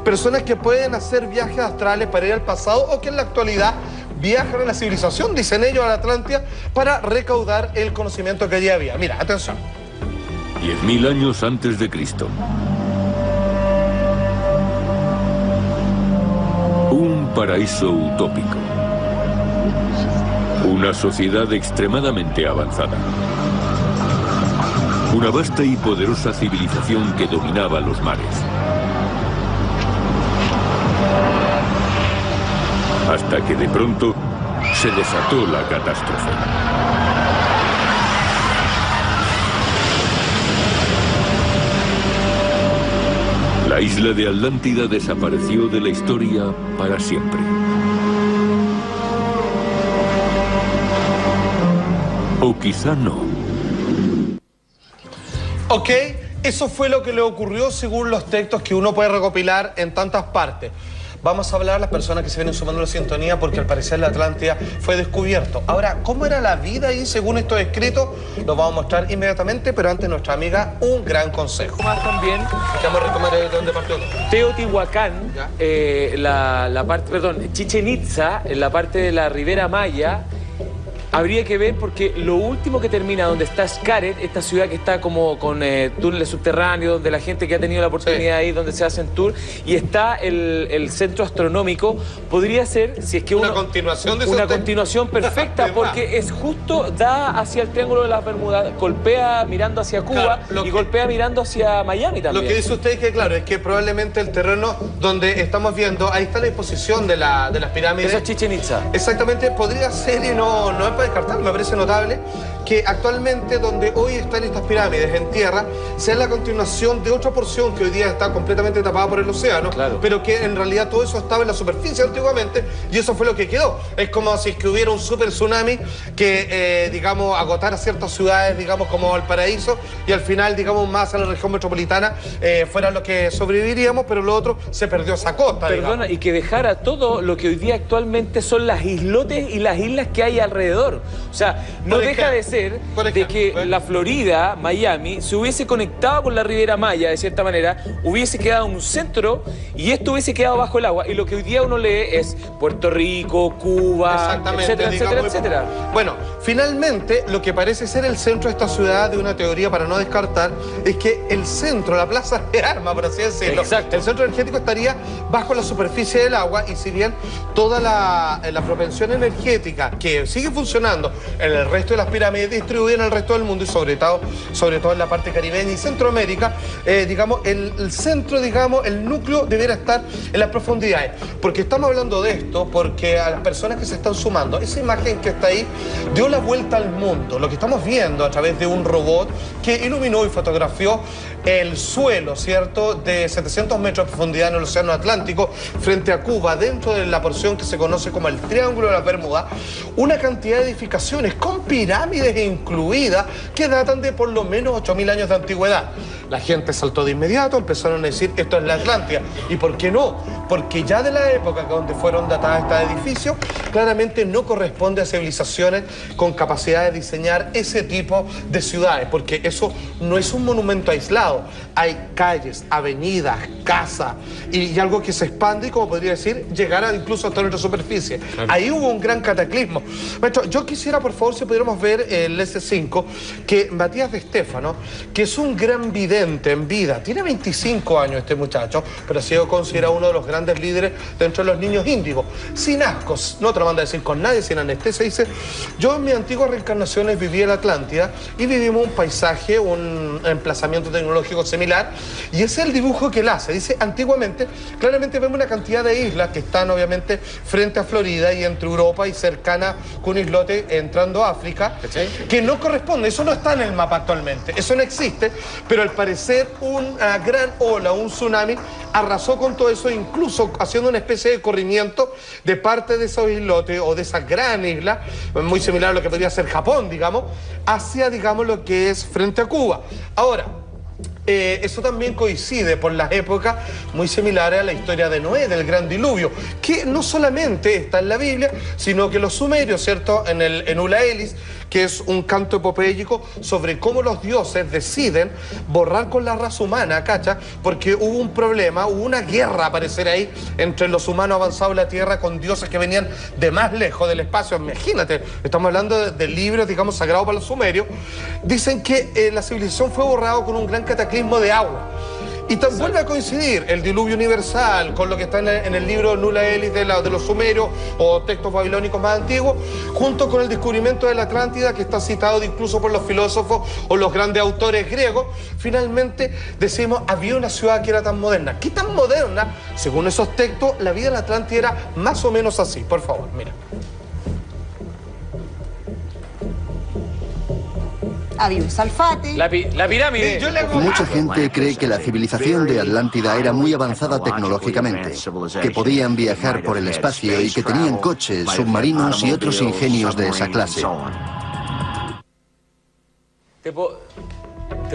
personas que pueden hacer viajes astrales para ir al pasado o que en la actualidad viajan a la civilización, dicen ellos, a la Atlántida para recaudar el conocimiento que allí había. Mira, atención. 10.000 años antes de Cristo. Un paraíso utópico. Una sociedad extremadamente avanzada. Una vasta y poderosa civilización que dominaba los mares. Hasta que de pronto se desató la catástrofe. La isla de Atlántida desapareció de la historia para siempre. O quizá no. Ok, eso fue lo que le ocurrió según los textos que uno puede recopilar en tantas partes. Vamos a hablar a las personas que se vienen sumando a la sintonía porque al parecer la Atlántida fue descubierto. Ahora, ¿cómo era la vida ahí según estos escritos? Los vamos a mostrar inmediatamente, pero antes nuestra amiga, un gran consejo. Más también, vamos a retomar de dónde partió. Teotihuacán, la parte, perdón, Chichén Itzá, en la parte de la Ribera Maya, habría que ver porque lo último que termina donde está Xcaret, esta ciudad que está como con túneles subterráneos, donde la gente que ha tenido la oportunidad de ir, donde se hacen tours, y está el centro astronómico, podría ser, si es que una continuación de una continuación perfecta, porque es justo, da hacia el Triángulo de las Bermudas, golpea mirando hacia Cuba, claro, y golpea mirando hacia Miami también. Lo que dice usted es que, claro, es que probablemente el terreno donde estamos viendo, ahí está la disposición de las pirámides. Eso es Chichén Itzá. Exactamente, podría ser y no es para descartar, me parece notable que actualmente donde hoy están estas pirámides en tierra sea la continuación de otra porción que hoy día está completamente tapada por el océano, pero que en realidad todo eso estaba en la superficie antiguamente y eso fue lo que quedó. Es como si es que hubiera un super tsunami que, digamos, agotara ciertas ciudades, digamos, como Valparaíso, y al final, digamos, más a la región metropolitana fuera lo que sobreviviríamos, pero lo otro se perdió esa costa. Perdona, digamos. Y que dejara todo lo que hoy día actualmente son las islotes y las islas que hay alrededor. O sea, no deja de ser de que la Florida, Miami, se hubiese conectado con la Riviera Maya, de cierta manera, hubiese quedado un centro y esto hubiese quedado bajo el agua. Y lo que hoy día uno lee es Puerto Rico, Cuba, etcétera, etcétera, etcétera. Bueno, finalmente, lo que parece ser el centro de esta ciudad, de una teoría para no descartar, es que el centro, la plaza de armas, por así decirlo, el centro energético estaría bajo la superficie del agua, y si bien toda la propensión energética que sigue funcionando en el resto de las pirámides distribuidas en el resto del mundo y sobre todo en la parte caribeña y Centroamérica, digamos, el centro, digamos, el núcleo debiera estar en las profundidades. Porque estamos hablando de esto porque a las personas que se están sumando, esa imagen que está ahí dio la vuelta al mundo. Lo que estamos viendo a través de un robot que iluminó y fotografió el suelo, ¿cierto?, de 700 metros de profundidad en el Océano Atlántico frente a Cuba, dentro de la porción que se conoce como el Triángulo de las Bermudas, una cantidad de edificaciones con pirámides incluidas que datan de por lo menos 8000 años de antigüedad. La gente saltó de inmediato, empezaron a decir, esto es la Atlántida. ¿Y por qué no? Porque ya de la época donde fueron datadas estos edificios, claramente no corresponde a civilizaciones con capacidad de diseñar ese tipo de ciudades, porque eso no es un monumento aislado. Hay calles, avenidas, casas y algo que se expande y, como podría decir, llegar incluso hasta nuestra superficie. Ahí hubo un gran cataclismo. Maestro, yo quisiera, por favor, si pudiéramos ver el S5, que Matías de Stefano, que es un gran vidente en vida, tiene 25 años este muchacho, pero ha sido considerado uno de los grandes líderes dentro de los niños índigos, sin ascos, no te lo manda a decir con nadie, sin anestesia. Dice, yo en mis antiguas reencarnaciones viví en la Atlántida y vivimos un paisaje, un emplazamiento tecnológico similar, y ese es el dibujo que él hace. Dice, antiguamente, claramente vemos una cantidad de islas que están obviamente frente a Florida y entre Europa y cercana con un islote entrando a África, que no corresponde, eso no está en el mapa actualmente, eso no existe, pero al parecer una gran ola, un tsunami, arrasó con todo eso, incluso haciendo una especie de corrimiento de parte de esos islotes o de esa gran isla, muy similar a lo que podría ser Japón, digamos, hacia, digamos, lo que es frente a Cuba. Ahora, eso también coincide por las épocas muy similares a la historia de Noé, del gran diluvio, que no solamente está en la Biblia, sino que los sumerios, ¿cierto?, en Ula Elis, que es un canto epopéyico sobre cómo los dioses deciden borrar con la raza humana, ¿cacha? Porque hubo un problema, hubo una guerra, a parecer ahí, entre los humanos avanzados en la Tierra con dioses que venían de más lejos del espacio. Imagínate, estamos hablando de libros, digamos, sagrados para los sumerios. Dicen que la civilización fue borrada con un gran cataclismo de agua. Y vuelve a coincidir el diluvio universal con lo que está en el libro Nula Elis de los sumerios o textos babilónicos más antiguos, junto con el descubrimiento de la Atlántida, que está citado incluso por los filósofos o los grandes autores griegos. Finalmente decimos, había una ciudad que era tan moderna. ¿Qué tan moderna? Según esos textos, la vida en la Atlántida era más o menos así. Por favor, mira. Había un Salfate. La pirámide. Mucha gente cree que la civilización de Atlántida era muy avanzada tecnológicamente, que podían viajar por el espacio y que tenían coches, submarinos y otros ingenios de esa clase. ¿Te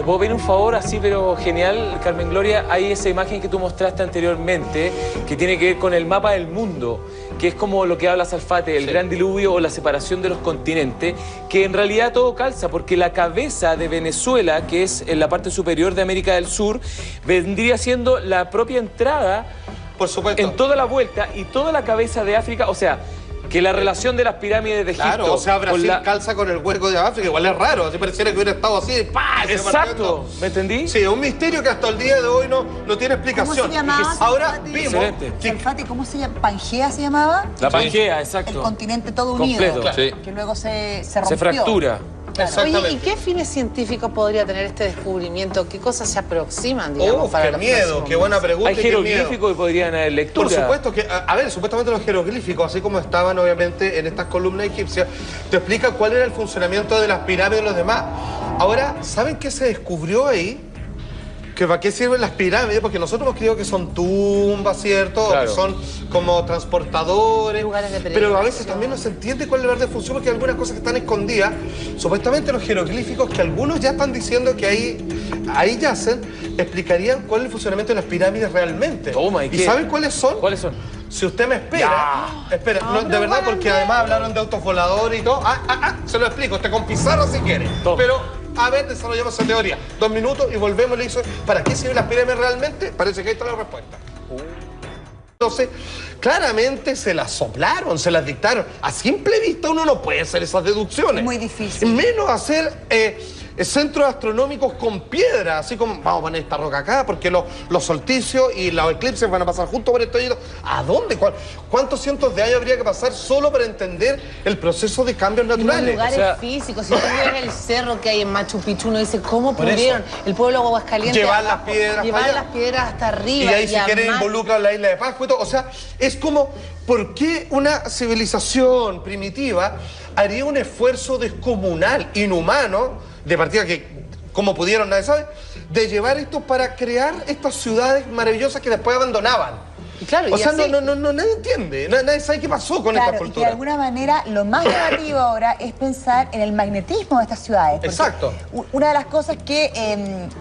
puedo pedir un favor así, pero genial, Carmen Gloria? Hay esa imagen que tú mostraste anteriormente que tiene que ver con el mapa del mundo, que es como lo que habla Salfate, el gran diluvio o la separación de los continentes, que en realidad todo calza, porque la cabeza de Venezuela, que es en la parte superior de América del Sur, vendría siendo la propia entrada, por supuesto, en toda la vuelta, y toda la cabeza de África, o sea, que la relación de las pirámides de Egipto... Claro, o sea, Brasil calza con el hueco de África, igual es raro, así pareciera que hubiera estado así, ¡pah! Exacto, ¿me entendí? Sí, un misterio que hasta el día de hoy no tiene explicación. ¿Cómo se llamaba? Ahora vimos... Salfate, ¿cómo se llama? ¿Pangea se llamaba? La Pangea, exacto. El continente todo unido, completo, que luego se rompió. Se fractura. Oye, ¿y qué fines científicos podría tener este descubrimiento? ¿Qué cosas se aproximan, digamos, para qué miedo, qué buena pregunta. Hay jeroglíficos que podrían haber lectura. Por supuesto que, a ver, supuestamente los jeroglíficos, así como estaban obviamente en estas columnas egipcias, te explica cuál era el funcionamiento de las pirámides y los demás. Ahora, ¿saben qué se descubrió ahí? Que para qué sirven las pirámides, porque nosotros hemos creído que son tumbas, ¿cierto? Claro. O que son como transportadores. Lugares de pero a veces también no se entiende cuál es la verdadera función, porque hay algunas cosas que están escondidas. Supuestamente los jeroglíficos, que algunos ya están diciendo que ahí yacen, explicarían cuál es el funcionamiento de las pirámides realmente. Toma, ¿Y saben cuáles son? ¿Cuáles son? Si usted me espera, no, de verdad, porque además hablaron de autos voladores y todo. Se lo explico, usted con pizarra si quiere. Toma. Pero a ver, desarrollamos esa teoría. 2 minutos y volvemos y le hizo, ¿para qué sirven las pirámides realmente? Parece que ahí está la respuesta. Entonces, claramente se las soplaron, se las dictaron. A simple vista uno no puede hacer esas deducciones. Es muy difícil. Menos hacer centros astronómicos con piedra, así como, vamos a poner esta roca acá, porque los solsticios y los eclipses van a pasar junto por esto y esto. ¿A dónde? ¿Cuántos cientos de años habría que pasar solo para entender el proceso de cambios naturales? Y los lugares físicos, si tú ves el cerro que hay en Machu Picchu, uno dice, ¿cómo pudieron el pueblo de Aguascalientes llevar las piedras llevar las piedras hasta arriba? Y ahí si quieren involucran la isla de Pascua y todo. O sea, es como, ¿por qué una civilización primitiva haría un esfuerzo descomunal, inhumano, de partida que, como pudieron, nadie sabe, de llevar esto para crear estas ciudades maravillosas que después abandonaban? Claro, o sea, nadie entiende, nadie sabe qué pasó con esta cultura. Y de alguna manera lo más llamativo ahora es pensar en el magnetismo de estas ciudades. Exacto. Una de las cosas que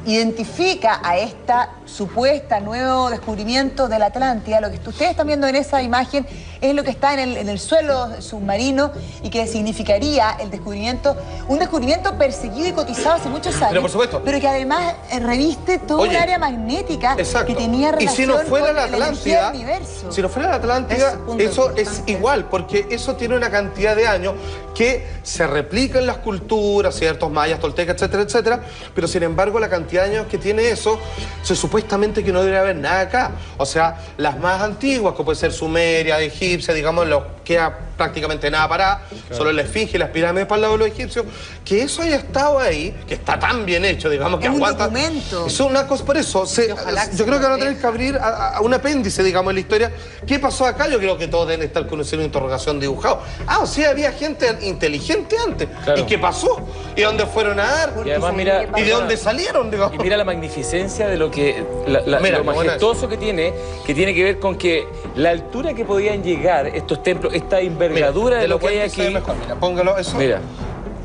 identifica a esta supuesta nuevo descubrimiento de la Atlántida, lo que ustedes están viendo en esa imagen es lo que está en el suelo submarino y que significaría el descubrimiento, un descubrimiento perseguido y cotizado hace muchos años. Pero por supuesto. Pero que además reviste toda un área magnética que tenía relación y si no fuera con la Atlántida, universo. Si no fuera la Atlántida, eso es igual, porque eso tiene una cantidad de años que se replica en las culturas, ciertos mayas, toltecas, etcétera, etcétera, pero sin embargo la cantidad de años que tiene eso, supuestamente que no debería haber nada acá. O sea, las más antiguas, que puede ser Sumeria, egipcia, digamos, queda prácticamente nada parada, solo la esfinge y las pirámides para el lado de los egipcios, que eso haya estado ahí, que está tan bien hecho, digamos, que aguanta. Es un documento. Es una cosa, por eso, yo creo que van a tener que abrir a un apéndice, digamos, en la historia. ¿Qué pasó acá? Yo creo que todos deben estar con un signo de interrogación dibujado. O sea, había gente inteligente antes. Claro. ¿Y qué pasó? ¿Y dónde fueron a dar? Y además, mira, ¿y de dónde salieron? Digamos? Y mira la magnificencia de lo que, lo majestuoso que tiene que ver con que la altura que podían llegar estos templos, esta envergadura de lo que hay aquí. Mejor. Mira, póngalo eso. Mira.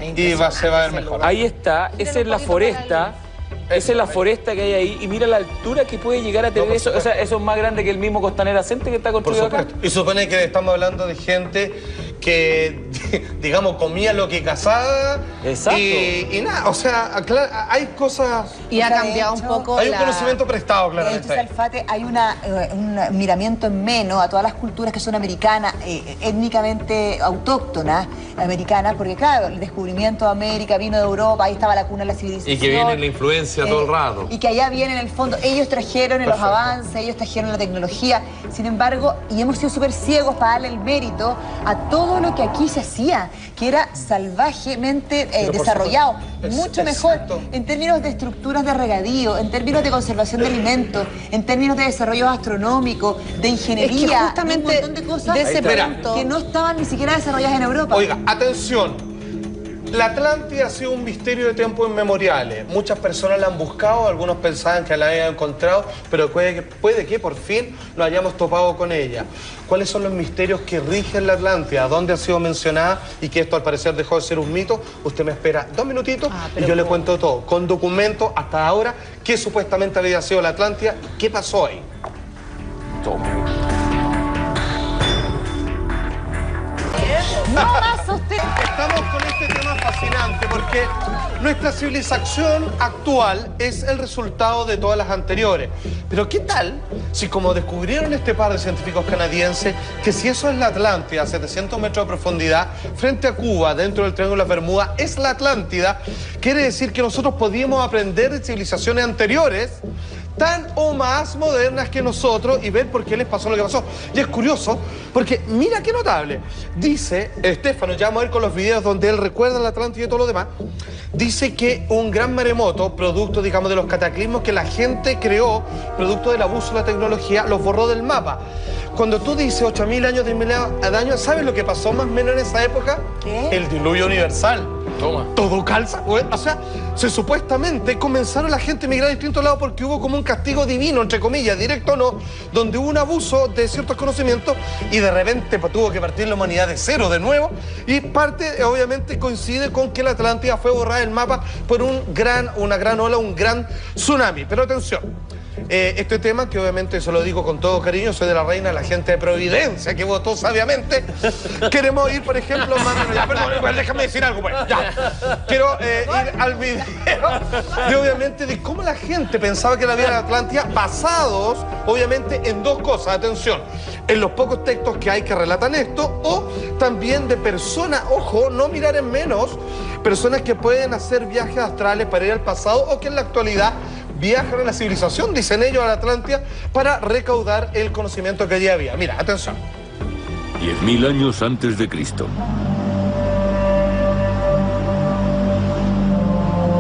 Y se va a ver mejor. Ahí está, esa es la foresta. Esa es la foresta que hay ahí y mira la altura que puede llegar a tener eso. O sea, eso es más grande que el mismo Costanera Center que está construido acá. Y supone que estamos hablando de gente que, digamos, comía lo que cazaba. Exacto. Y nada, o sea, hay cosas... Y ha cambiado un poco Hay un conocimiento prestado, claramente. En Alfate hay un miramiento en menos a todas las culturas que son americanas, étnicamente autóctonas, americanas, porque claro, el descubrimiento de América vino de Europa, ahí estaba la cuna de la civilización. Y que viene la influencia todo el rato. Y que allá viene en el fondo, ellos trajeron los avances, ellos trajeron la tecnología, sin embargo, y hemos sido súper ciegos para darle el mérito a todo lo que aquí se hacía, que era salvajemente desarrollado, mucho mejor en términos de estructuras de regadío, en términos de conservación de alimentos, en términos de desarrollo astronómico, de ingeniería, es que justamente de un montón de cosas de ese punto que no estaban ni siquiera desarrolladas en Europa. Oiga, atención. La Atlántida ha sido un misterio de tiempos inmemoriales. Muchas personas la han buscado, algunos pensaban que la habían encontrado, pero puede que por fin nos hayamos topado con ella. ¿Cuáles son los misterios que rigen la Atlántida? ¿Dónde ha sido mencionada? Y que esto al parecer dejó de ser un mito. Usted me espera 2 minutitos y yo le cuento todo, con documentos hasta ahora, qué supuestamente había sido la Atlántida, qué pasó ahí. No más usted. Estamos con este tema fascinante porque nuestra civilización actual es el resultado de todas las anteriores. Pero ¿qué tal si, como descubrieron este par de científicos canadienses, que si eso es la Atlántida a 700 metros de profundidad, frente a Cuba, dentro del Triángulo de las Bermudas, es la Atlántida? Quiere decir que nosotros podíamos aprender de civilizaciones anteriores tan o más modernas que nosotros y ver por qué les pasó lo que pasó. Y es curioso, porque mira qué notable. Dice Estefano, ya vamos a ir con los videos donde él recuerda la Atlántida y todo lo demás, dice que un gran maremoto, producto, digamos, de los cataclismos que la gente creó, producto del abuso de la tecnología, los borró del mapa. Cuando tú dices 8.000 años de daño, ¿sabes lo que pasó más o menos en esa época? ¿Qué? El diluvio universal. Toma. Todo calza. O sea, supuestamente comenzaron la gente a emigrar a distintos lados porque hubo como un castigo divino, entre comillas, directo o no, donde hubo un abuso de ciertos conocimientos y de repente tuvo que partir la humanidad de cero de nuevo. Y parte, obviamente, coincide con que la Atlántida fue borrada del mapa por una gran ola, un gran tsunami. Pero atención. Este tema, que obviamente se lo digo con todo cariño, soy de la reina, la gente de Providencia, que votó sabiamente. Queremos ir, por ejemplo, perdón, déjame decir algo, pues, ya. Quiero ir al video de, obviamente, de cómo la gente pensaba que la vida de la Atlántida, basados, obviamente, en dos cosas, atención, en los pocos textos que hay que relatan esto, o también de personas, ojo, no mirar en menos, personas que pueden hacer viajes astrales para ir al pasado o que en la actualidad viajan a la civilización, dicen ellos, a la Atlántida, para recaudar el conocimiento que allí había. Mira, atención. 10.000 años antes de Cristo.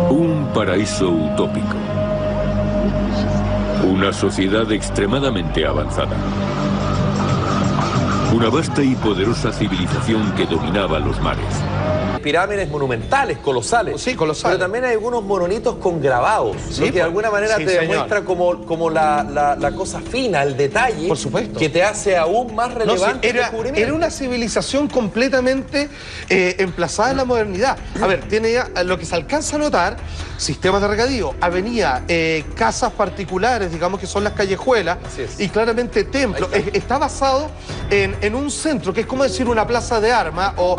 Un paraíso utópico. Una sociedad extremadamente avanzada. Una vasta y poderosa civilización que dominaba los mares. Pirámides monumentales, colosales. Sí, colosales. Pero también hay algunos monolitos con grabados, sí, ¿no? Que de alguna manera te demuestra como la cosa fina, el detalle. Por supuesto. Que te hace aún más relevante el descubrimiento. Era una civilización completamente emplazada en la modernidad. A ver, tiene ya lo que se alcanza a notar, sistemas de regadío, avenida, casas particulares, digamos que son las callejuelas, y claramente templos. Está basado en un centro, que es como decir una plaza de armas, o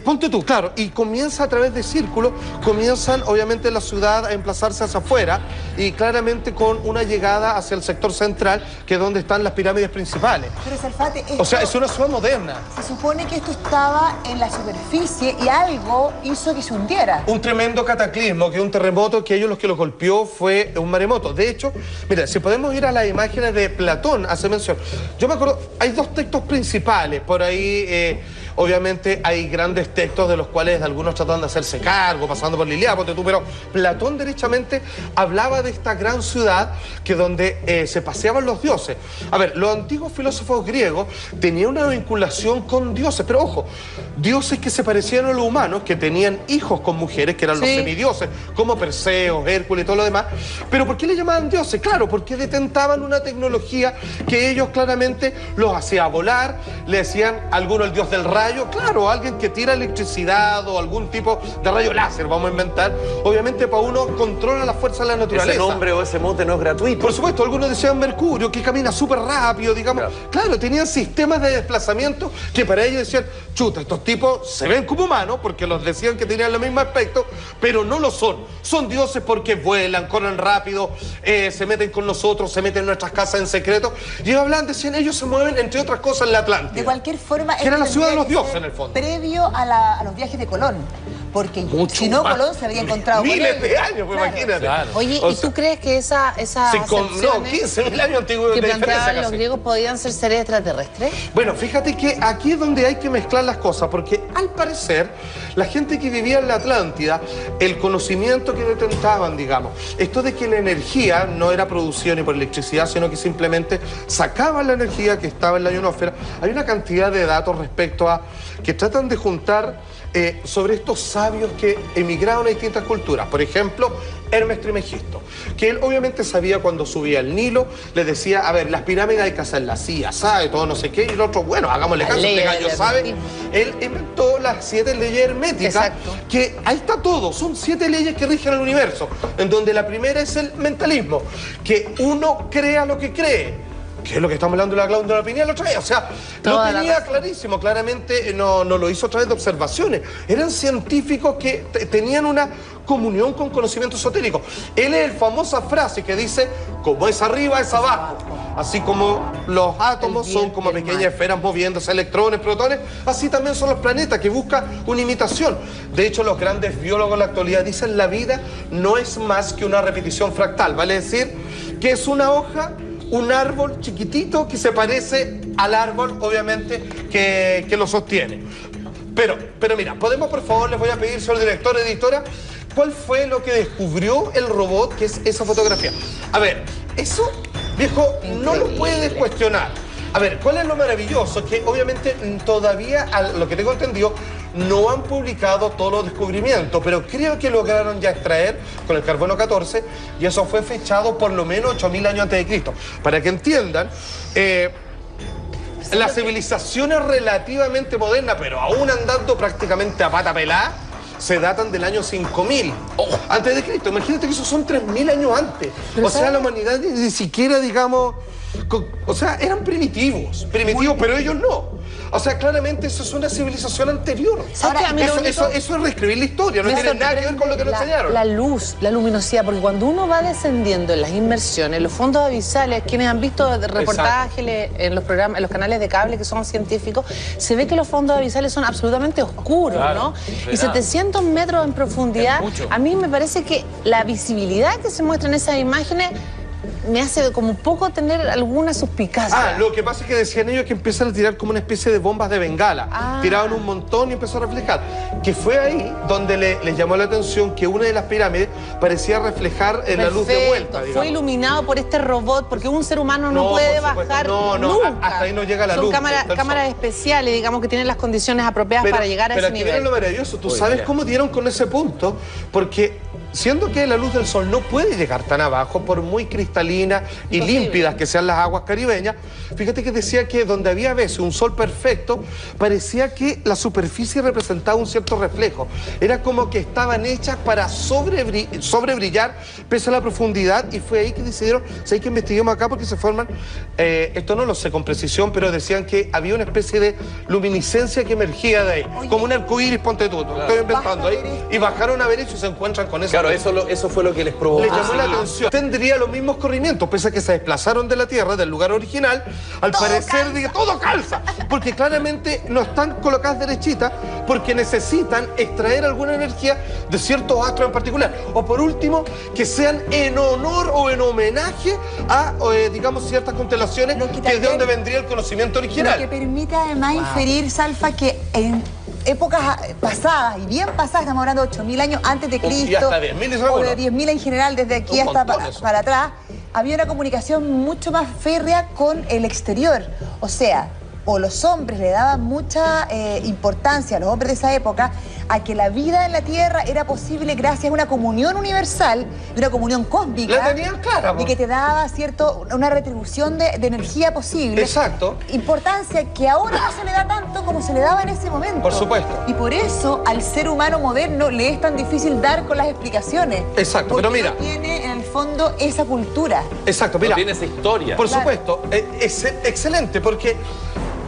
ponte tú, claro, y comienza a través de círculos, comienzan obviamente la ciudad a emplazarse hacia afuera, y claramente con una llegada hacia el sector central, que es donde están las pirámides principales. Pero Salfate, esto, o sea, es una ciudad moderna. Se supone que esto estaba en la superficie y algo hizo que se hundiera. Un tremendo cataclismo, que un terremoto, que ellos los que lo golpeó fue un maremoto. De hecho, mira, si podemos ir a las imágenes de Platón, hace mención. Yo me acuerdo, hay dos textos principales, por ahí, obviamente hay grandes textos de los cuales algunos tratan de hacerse cargo, pasando por Liliá, ponte tú, pero Platón derechamente hablaba de esta gran ciudad que donde se paseaban los dioses. A ver, los antiguos filósofos griegos tenían una vinculación con dioses, pero ojo, dioses que se parecían a los humanos, que tenían hijos con mujeres, que eran los semidioses, como Perseo, Hércules y todo lo demás. Pero ¿por qué le llamaban dioses? Claro, porque detentaban una tecnología que ellos claramente los hacía volar, le decían a alguno el dios del rayo, claro, alguien que tira electricidad o algún tipo de rayo láser, vamos a inventar. Obviamente para uno controla la fuerza de la naturaleza. Ese nombre o ese mote no es gratuito. Por supuesto, algunos decían Mercurio, que camina súper rápido, digamos. Claro, tenían sistemas de desplazamiento que para ellos decían, chuta, estos tipos se ven como humanos, porque los decían que tenían el mismo aspecto, pero no lo son. Son dioses porque vuelan, corren rápido, se meten con nosotros, se meten en nuestras casas en secreto. Y ellos hablan, decían, ellos se mueven, entre otras cosas, en la Atlántida. De cualquier forma, que era la ciudad de los dioses, en el fondo. Previo a los viajes de Colón. Porque si no, Colón se había encontrado miles con él. de años, pues, imagínate. Claro. Oye, ¿y tú crees que esas no, 15.000 años antiguos que planteaban los griegos podían ser seres extraterrestres? Bueno, fíjate que aquí es donde hay que mezclar las cosas, porque al parecer la gente que vivía en la Atlántida, el conocimiento que detentaban, digamos, esto de que la energía no era producida ni por electricidad, sino que simplemente sacaban la energía que estaba en la ionosfera, hay una cantidad de datos respecto a que tratan de juntar sobre estos sabios que emigraron a distintas culturas. Por ejemplo, Hermes Trismegisto, que él obviamente sabía cuando subía el Nilo, le decía, a ver, las pirámides hay que hacerlas así, sabe, todo no sé qué, y el otro, bueno, hagámosle caso, este gallo sabe. Él inventó las 7 leyes herméticas, que ahí está todo, son 7 leyes que rigen el universo, en donde la primera es el mentalismo, que uno crea lo que cree. Que es lo que estamos hablando de la glándula pineal otra vez. O sea, lo tenía clarísimo. Claramente no lo hizo a través de observaciones. Eran científicos que tenían una comunión con conocimiento esotérico. Él es la famosa frase que dice, como es arriba, es abajo. Así como los átomos son como pequeñas esferas moviéndose, electrones, protones, así también son los planetas, que buscan una imitación. De hecho, los grandes biólogos en la actualidad dicen la vida no es más que una repetición fractal. Vale decir que es una hoja, un árbol chiquitito que se parece al árbol, obviamente, que lo sostiene. Pero mira, podemos, por favor, les voy a pedir, señor director, editora, ¿cuál fue lo que descubrió el robot, que es esa fotografía? A ver, eso, viejo, no lo puedes cuestionar. A ver, ¿cuál es lo maravilloso? Que obviamente todavía, a lo que tengo entendido, no han publicado todos los descubrimientos, pero creo que lograron ya extraer con el carbono 14, y eso fue fechado por lo menos 8000 años antes de Cristo. Para que entiendan, la civilización es relativamente moderna, pero aún andando prácticamente a pata pelada, se datan del año 5000 antes de Cristo. Imagínate que esos son 3000 años antes. O sea, la humanidad ni siquiera, digamos, o sea, eran primitivos, pero ellos no. O sea, claramente eso es una civilización anterior. Ahora, eso es reescribir la historia, no tiene nada que ver con lo que nos enseñaron. La luz, la luminosidad, porque cuando uno va descendiendo en las inmersiones, los fondos abisales, quienes han visto reportajes en los programas, en los canales de cable que son científicos, se ve que los fondos abisales son absolutamente oscuros, ¿no? Y 700 metros en profundidad, a mí me parece que la visibilidad que se muestra en esas imágenes me hace como un poco tener alguna suspicacia. Lo que pasa es que decían ellos que empiezan a tirar como una especie de bombas de bengala. Tiraban un montón y empezó a reflejar. Que fue ahí donde les llamó la atención que una de las pirámides parecía reflejar la luz de vuelta, digamos. Fue iluminado por este robot, porque un ser humano no puede bajar nunca. Hasta ahí no llega la luz. Son cámaras especiales, digamos, que tienen las condiciones apropiadas para llegar a ese nivel. Pero aquí viene lo maravilloso. ¿Tú sabes cómo dieron con ese punto? Porque siendo que la luz del sol no puede llegar tan abajo, por muy cristalinas y límpidas que sean las aguas caribeñas, fíjate que decía que donde había a veces un sol perfecto, parecía que la superficie representaba un cierto reflejo. Era como que estaban hechas para sobrebrillar pese a la profundidad, y fue ahí que decidieron, ¿sabes que investiguemos acá? Porque se forman, esto no lo sé con precisión, pero decían que había una especie de luminiscencia que emergía de ahí, como un arcoíris, ponte tú, estoy inventando ahí, y bajaron a ver eso y se encuentran con eso. Claro, eso fue lo que les provocó. Les llamó la atención. Tendría los mismos corrimientos, pese a que se desplazaron de la Tierra, del lugar original. Al parecer, todo calza. Porque claramente no están colocadas derechitas, porque necesitan extraer alguna energía de ciertos astros en particular. O por último, que sean en honor o en homenaje a, digamos, ciertas constelaciones, que es de donde vendría el conocimiento original. Lo que permite además inferir, Salfa, que en épocas pasadas, y bien pasadas, estamos hablando de 8000 años antes de Cristo, y hasta 10.000 o de 10.000 en general, desde aquí hasta para atrás, había una comunicación mucho más férrea con el exterior. O sea, o los hombres le daban mucha importancia, a los hombres de esa época, a que la vida en la Tierra era posible gracias a una comunión universal, una comunión cósmica. La tenían clara, y que te daba una retribución de energía posible. Exacto. Importancia que ahora no se le da tanto como se le daba en ese momento. Por supuesto. Y por eso al ser humano moderno le es tan difícil dar con las explicaciones. Exacto, pero mira, no tiene en el fondo esa cultura. Exacto, mira. No tiene esa historia. Por supuesto. Es excelente, porque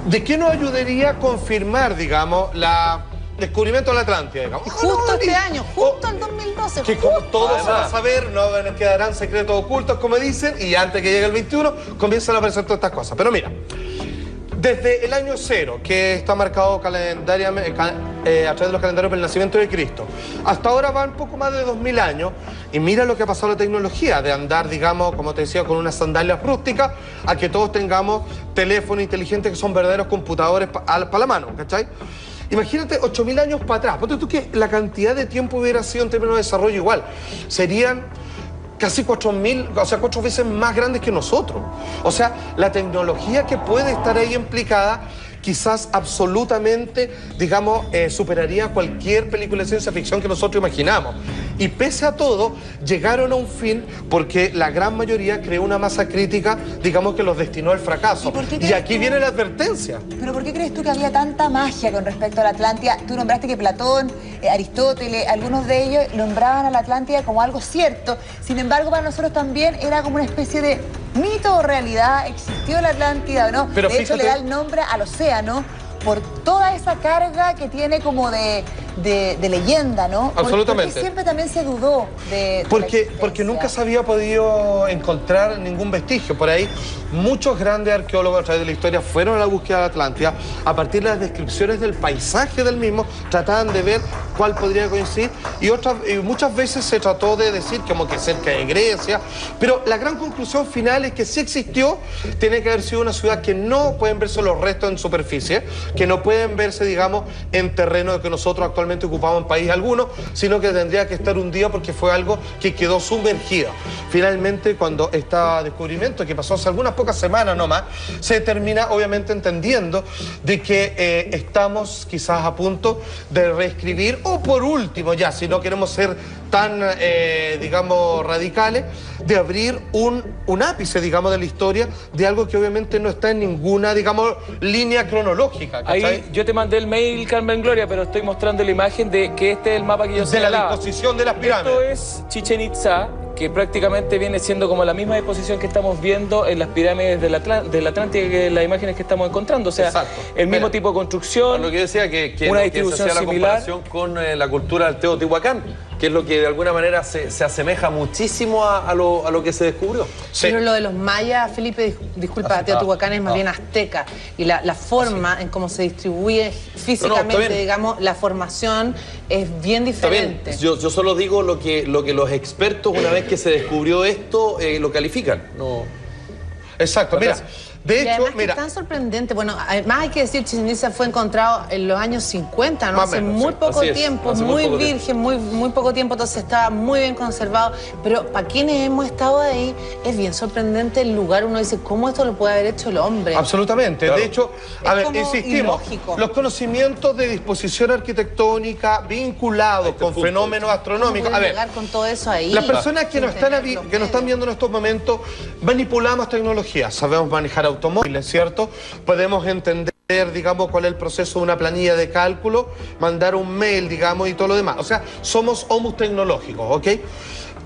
¿de qué nos ayudaría a confirmar, digamos, descubrimiento de la Atlántida, digamos? Justo este año, justo el 2012. Que como todos se va a saber, no nos quedarán secretos ocultos, como dicen, y antes que llegue el 21, comienzan a aparecer todas estas cosas. Pero mira, desde el año 0, que está marcado calendariamente, a través de los calendarios del nacimiento de Cristo, hasta ahora van poco más de 2000 años, y mira lo que ha pasado la tecnología, de andar, digamos, como te decía, con unas sandalias rústicas, a que todos tengamos teléfonos inteligentes que son verdaderos computadores para la mano, ¿cachai? Imagínate 8000 años para atrás, ponte tú que la cantidad de tiempo hubiera sido en términos de desarrollo igual, serían casi 4000, o sea, 4 veces más grandes que nosotros. O sea, la tecnología que puede estar ahí implicada quizás absolutamente, digamos, superaría cualquier película de ciencia ficción que nosotros imaginamos. Y pese a todo, llegaron a un fin porque la gran mayoría creó una masa crítica, digamos, que los destinó al fracaso. Y aquí viene la advertencia. ¿Pero por qué crees tú que había tanta magia con respecto a la Atlántida? Tú nombraste que Platón, Aristóteles, algunos de ellos nombraban a la Atlántida como algo cierto. Sin embargo, para nosotros también era como una especie de mito o realidad. ¿Existió la Atlántida o no? Pero de hecho, le da el nombre al océano por toda esa carga que tiene como de de leyenda, ¿no? Absolutamente. Porque siempre también se dudó de porque nunca se había podido encontrar ningún vestigio. Por ahí, muchos grandes arqueólogos a través de la historia fueron a la búsqueda de Atlántida. A partir de las descripciones del paisaje del mismo, trataban de ver cuál podría coincidir. Y muchas veces se trató de decir como que cerca de Grecia. Pero la gran conclusión final es que sí existió, tiene que haber sido una ciudad que no pueden verse los restos en superficie, que no pueden verse, digamos, en terreno que nosotros actualmente ocupamos en país alguno, sino que tendría que estar hundido porque fue algo que quedó sumergido. Finalmente, cuando este descubrimiento, que pasó hace algunas pocas semanas nomás, se termina obviamente entendiendo de que estamos quizás a punto de reescribir, o por último ya, si no queremos ser tan, digamos, radicales, de abrir un ápice, digamos, de la historia de algo que obviamente no está en ninguna, digamos, línea cronológica. ¿Cachai? Ahí yo te mandé el mail, Carmen Gloria, pero estoy mostrando la imagen de que este es el mapa que yo señalaba. De la disposición de las pirámides. Esto es Chichén Itzá, que prácticamente viene siendo como la misma disposición que estamos viendo en las pirámides de la Atlántida, que las imágenes que estamos encontrando. O sea, exacto, el mismo tipo de construcción, lo que decía que una distribución se hacía similar. La comparación con la cultura del Teotihuacán, que es lo que de alguna manera se asemeja muchísimo a lo que se descubrió. Sí. Pero lo de los mayas, Felipe, disculpa, Teotihuacán es más bien azteca, y la forma en cómo se distribuye físicamente, digamos, la formación es bien diferente. Yo solo digo lo que los expertos, una vez que se descubrió esto, lo califican. No. Exacto, mira. De hecho, mira, es tan sorprendente. Bueno, además hay que decir, Chichén Itzá fue encontrado en los años 50, ¿no? Hace muy poco tiempo, muy virgen, muy poco tiempo, entonces estaba muy bien conservado. Pero para quienes hemos estado ahí, es bien sorprendente el lugar. Uno dice, ¿cómo esto lo puede haber hecho el hombre? Absolutamente. Claro. De hecho, a ver, insistimos, los conocimientos de disposición arquitectónica vinculados con fenómenos astronómicos. A ver, llegar con todo eso ahí. Las personas que nos están viendo en estos momentos, manipulamos tecnología, sabemos manejar automóviles, ¿cierto? Podemos entender, digamos, cuál es el proceso de una planilla de cálculo, mandar un mail, digamos, y todo lo demás. O sea, somos homus tecnológicos, ¿ok?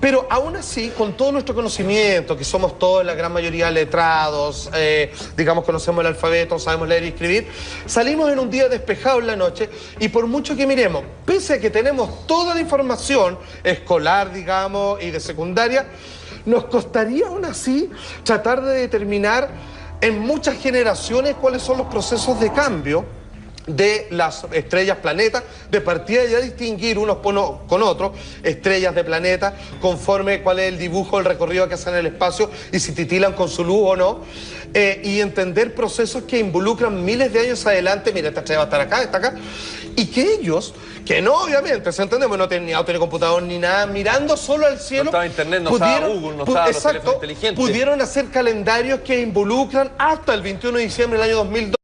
Pero aún así, con todo nuestro conocimiento, que somos todos, la gran mayoría letrados, digamos, conocemos el alfabeto, sabemos leer y escribir, salimos en un día despejado en la noche y por mucho que miremos, pese a que tenemos toda la información escolar, digamos, y de secundaria, nos costaría aún así tratar de determinar en muchas generaciones cuáles son los procesos de cambio de las estrellas, planetas, de partida ya distinguir unos con otros, estrellas de planetas, conforme cuál es el dibujo, el recorrido que hacen en el espacio y si titilan con su luz o no, y entender procesos que involucran miles de años adelante. Mira, esta estrella va a estar acá, está acá, y que ellos, que no obviamente, se entendemos, no tenían ni auto ni computador ni nada, mirando solo al cielo, no estaba internet, no estaba Google, no estaba los teléfonos inteligentes, pudieron hacer calendarios que involucran hasta el 21 de diciembre del año 2002.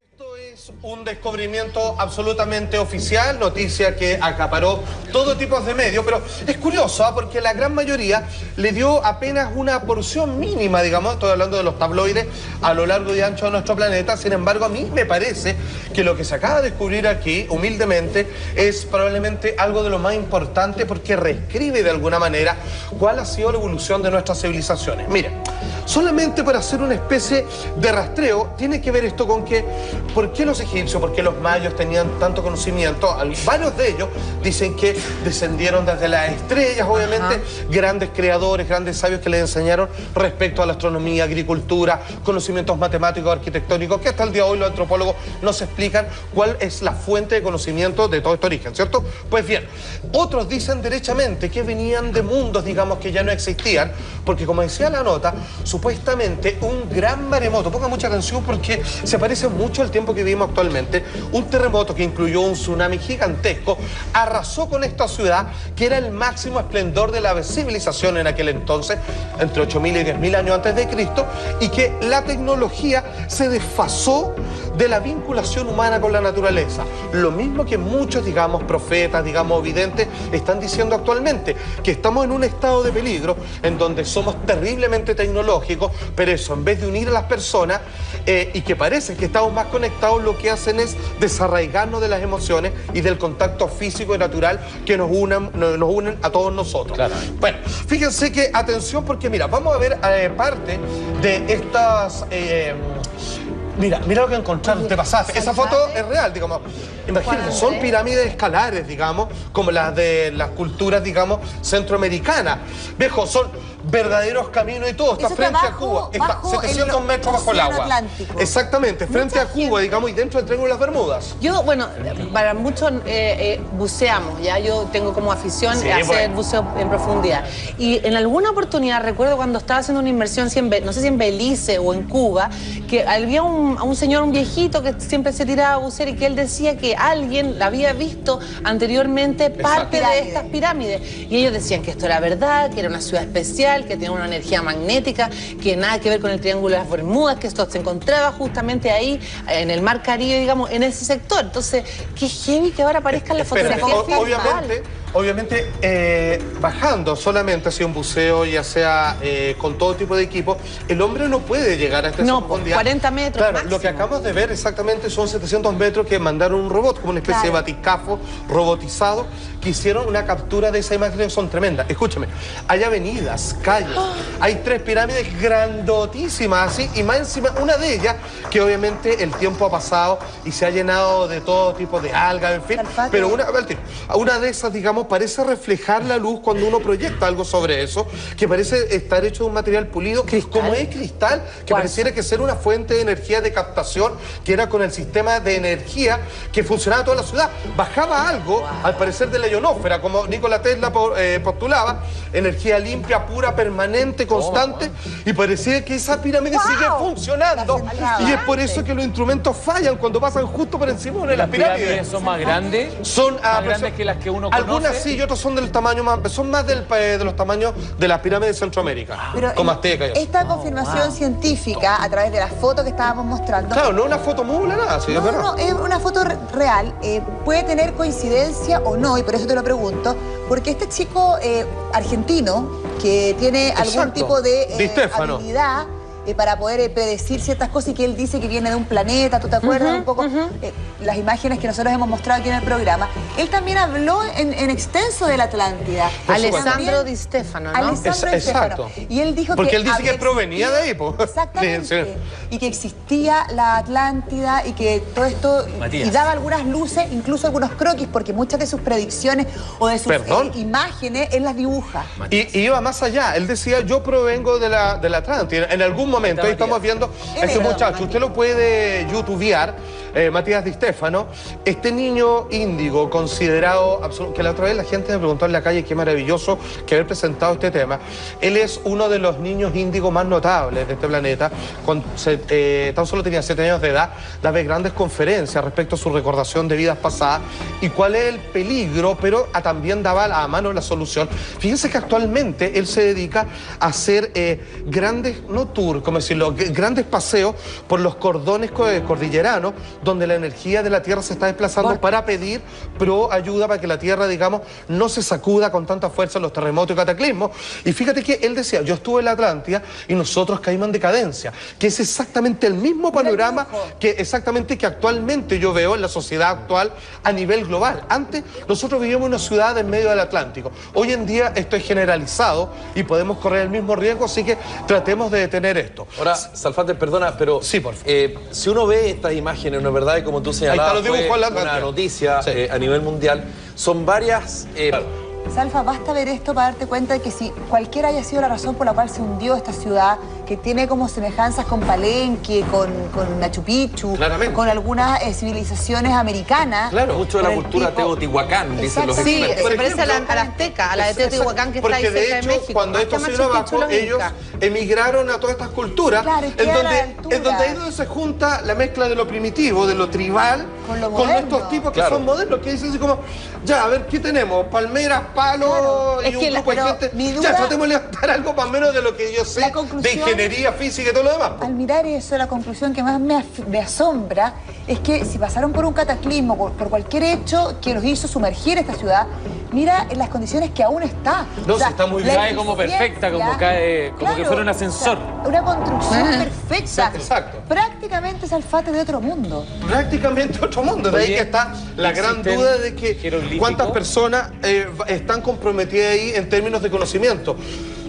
Un descubrimiento absolutamente oficial, noticia que acaparó todo tipo de medios, pero es curioso, porque la gran mayoría le dio apenas una porción mínima, digamos, estoy hablando de los tabloides, a lo largo y ancho de nuestro planeta. Sin embargo, a mí me parece que lo que se acaba de descubrir aquí, humildemente, es probablemente algo de lo más importante porque reescribe de alguna manera cuál ha sido la evolución de nuestras civilizaciones. Mira, solamente para hacer una especie de rastreo, tiene que ver esto con que, ¿por qué los egipcios, por qué los mayos tenían tanto conocimiento? Varios de ellos dicen que descendieron desde las estrellas, obviamente, grandes creadores, grandes sabios que les enseñaron respecto a la astronomía, agricultura, conocimientos matemáticos, arquitectónicos, que hasta el día de hoy los antropólogos nos explican cuál es la fuente de conocimiento de todo este origen, ¿cierto? Pues bien, otros dicen derechamente que venían de mundos, digamos, que ya no existían, porque como decía la nota, supuestamente un gran maremoto, ponga mucha atención porque se parece mucho al tiempo que vivimos actualmente, un terremoto que incluyó un tsunami gigantesco, arrasó con esta ciudad que era el máximo esplendor de la civilización en aquel entonces, entre 8.000 y 10.000 años antes de Cristo, y que la tecnología se desfasó de la vinculación humana con la naturaleza. Lo mismo que muchos, digamos, profetas, digamos, videntes, están diciendo actualmente, que estamos en un estado de peligro en donde somos terriblemente tecnológicos, pero eso, en vez de unir a las personas y que parece que estamos más conectados, lo que hacen es desarraigarnos de las emociones y del contacto físico y natural que nos unen a todos nosotros. Claro. Bueno, fíjense que, atención, porque mira, vamos a ver parte de estas Mira lo que encontraron, te pasaste. Esa foto es real, digamos. Imagínate, son pirámides escalares, digamos, como las de las culturas, digamos, centroamericanas. Viejo, son verdaderos caminos y todo. Está frente a Cuba. Está 700 metros bajo el agua. Atlántico. Exactamente, frente a Cuba, digamos, y dentro del Triángulo de las Bermudas. Yo, bueno, para muchos buceamos, ya yo tengo como afición hacer buceo en profundidad. Y en alguna oportunidad, recuerdo cuando estaba haciendo una inmersión, no sé si en Belice o en Cuba, que había un señor, un viejito que siempre se tiraba a bucear y que él decía que alguien había visto anteriormente parte de estas pirámides. Y ellos decían que esto era verdad, que era una ciudad especial, que tenía una energía magnética, que nada que ver con el Triángulo de las Bermudas, que esto se encontraba justamente ahí, en el Mar Caribe, digamos, en ese sector. Entonces, qué heavy que ahora aparezcan las fotografías. Obviamente, bajando solamente hacia un buceo, ya sea con todo tipo de equipo, el hombre no puede llegar a esta profundidad. 40 metros Claro, máximo. lo que acabamos de ver exactamente son 700 metros que mandaron un robot, como una especie de batiscafo robotizado, que hicieron una captura de esa imagen que son tremendas. Escúchame, hay avenidas, calles, hay 3 pirámides grandotísimas así, y más encima una de ellas, que obviamente el tiempo ha pasado y se ha llenado de todo tipo de algas, en fin, pero una de esas, digamos, parece reflejar la luz cuando uno proyecta algo sobre eso, que parece estar hecho de un material pulido, como es cristal, que pareciera que ser una fuente de energía de captación, que era con el sistema de energía que funcionaba toda la ciudad. Bajaba algo, al parecer de la ionósfera, como Nikola Tesla postulaba, energía limpia, pura, permanente, constante, y parecía que esa pirámide sigue funcionando. Y es por eso que los instrumentos fallan cuando pasan justo por encima de las pirámides. ¿Son más grandes? Son más grandes que las que uno conoce. Algunas sí y otras son del tamaño más, son más de los tamaños de las pirámides de Centroamérica, como Azteca. Esta confirmación científica, a través de las fotos que estábamos mostrando... Claro, no es una foto mula, nada, sí, no, es una foto real. Puede tener coincidencia o no, y por eso te lo pregunto, porque este chico argentino, que tiene algún tipo de habilidad para poder predecir ciertas cosas, y que él dice que viene de un planeta, ¿tú te acuerdas un poco? Las imágenes que nosotros hemos mostrado aquí en el programa. Él también habló en extenso de la Atlántida. Alessandro Di Stefano, ¿no? Alessandro Di Stefano. Y él dijo porque él dice que provenía de ahí, pues. Exactamente. Y que existía la Atlántida y que todo esto... Y daba algunas luces, incluso algunos croquis, porque muchas de sus predicciones o de sus imágenes, él las dibuja. Y iba más allá. Él decía, yo provengo de la Atlántida. En algún momento, ahí estamos viendo a este muchacho, usted lo puede youtubear, Matías Di Stefano, este niño índigo considerado, que la otra vez la gente me preguntó en la calle, qué maravilloso que haber presentado este tema. Él es uno de los niños índigos más notables de este planeta. Tan solo tenía 7 años de edad, daba grandes conferencias respecto a su recordación de vidas pasadas y cuál es el peligro, pero también daba a mano la solución. Fíjense que actualmente él se dedica a hacer grandes, no tours, como decirlo, grandes paseos por los cordones cordilleranos, donde la energía de la Tierra se está desplazando para pedir ayuda para que la Tierra, digamos, no se sacuda con tanta fuerza en los terremotos y cataclismos. Y fíjate que él decía, yo estuve en la Atlántida y nosotros caímos en decadencia, que es exactamente el mismo panorama que actualmente yo veo en la sociedad actual a nivel global. Antes nosotros vivíamos en una ciudad en medio del Atlántico. Hoy en día esto es generalizado y podemos correr el mismo riesgo, así que tratemos de detener esto. Ahora, Salfate, perdona, pero sí, por favor. Si uno ve estas imágenes, ¿no es verdad? Y como tú señalabas, fue una noticia a nivel mundial. Son varias... Salfa, basta ver esto para darte cuenta de que si cualquiera haya sido la razón por la cual se hundió esta ciudad, que tiene como semejanzas con Palenque, con Machu Picchu, con algunas civilizaciones americanas. Claro, mucho de la cultura Teotihuacán, dicen los expertos. Sí, se parece a la azteca, a la de Teotihuacán que está ahí cerca de México. Cuando esto se vino abajo, ellos emigraron a todas estas culturas, en donde ahí donde se junta la mezcla de lo primitivo, de lo tribal, con estos tipos que son modernos, que dicen así como, ya, a ver, ¿qué tenemos? Palmeras, palos y un grupo de gente. Ya, tratemos de levantar algo más o menos de lo que yo sé de ingeniería física y todo lo demás. Al mirar eso, la conclusión que más me asombra es que si pasaron por un cataclismo, por cualquier hecho que los hizo sumergir esta ciudad, mira en las condiciones que aún está. No, si está muy bien. Cae como perfecta, como cae, como que fuera un ascensor. O sea, una construcción perfecta. Exacto. Prácticamente Salfate de otro mundo. Prácticamente otro mundo. De ahí que está la gran duda de que cuántas personas están comprometidas ahí en términos de conocimiento.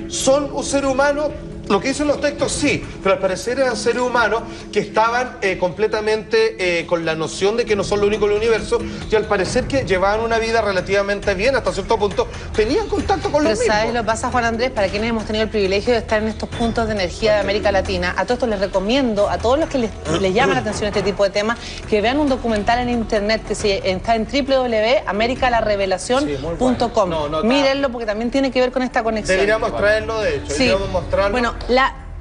Son un ser humano Lo que dicen los textos sí, pero al parecer eran seres humanos que estaban completamente con la noción de que no son lo único del universo y al parecer que llevaban una vida relativamente bien hasta cierto punto, tenían contacto con los mismos. Pero ¿sabes lo que pasa, Juan Andrés? Para quienes hemos tenido el privilegio de estar en estos puntos de energía de América Latina, a todos estos les recomiendo, a todos los que les llama la atención este tipo de temas, que vean un documental en internet que está en www.americalarevelacion.com. Mírenlo porque también tiene que ver con esta conexión. Deberíamos traerlo, de hecho, deberíamos mostrarlo. Bueno,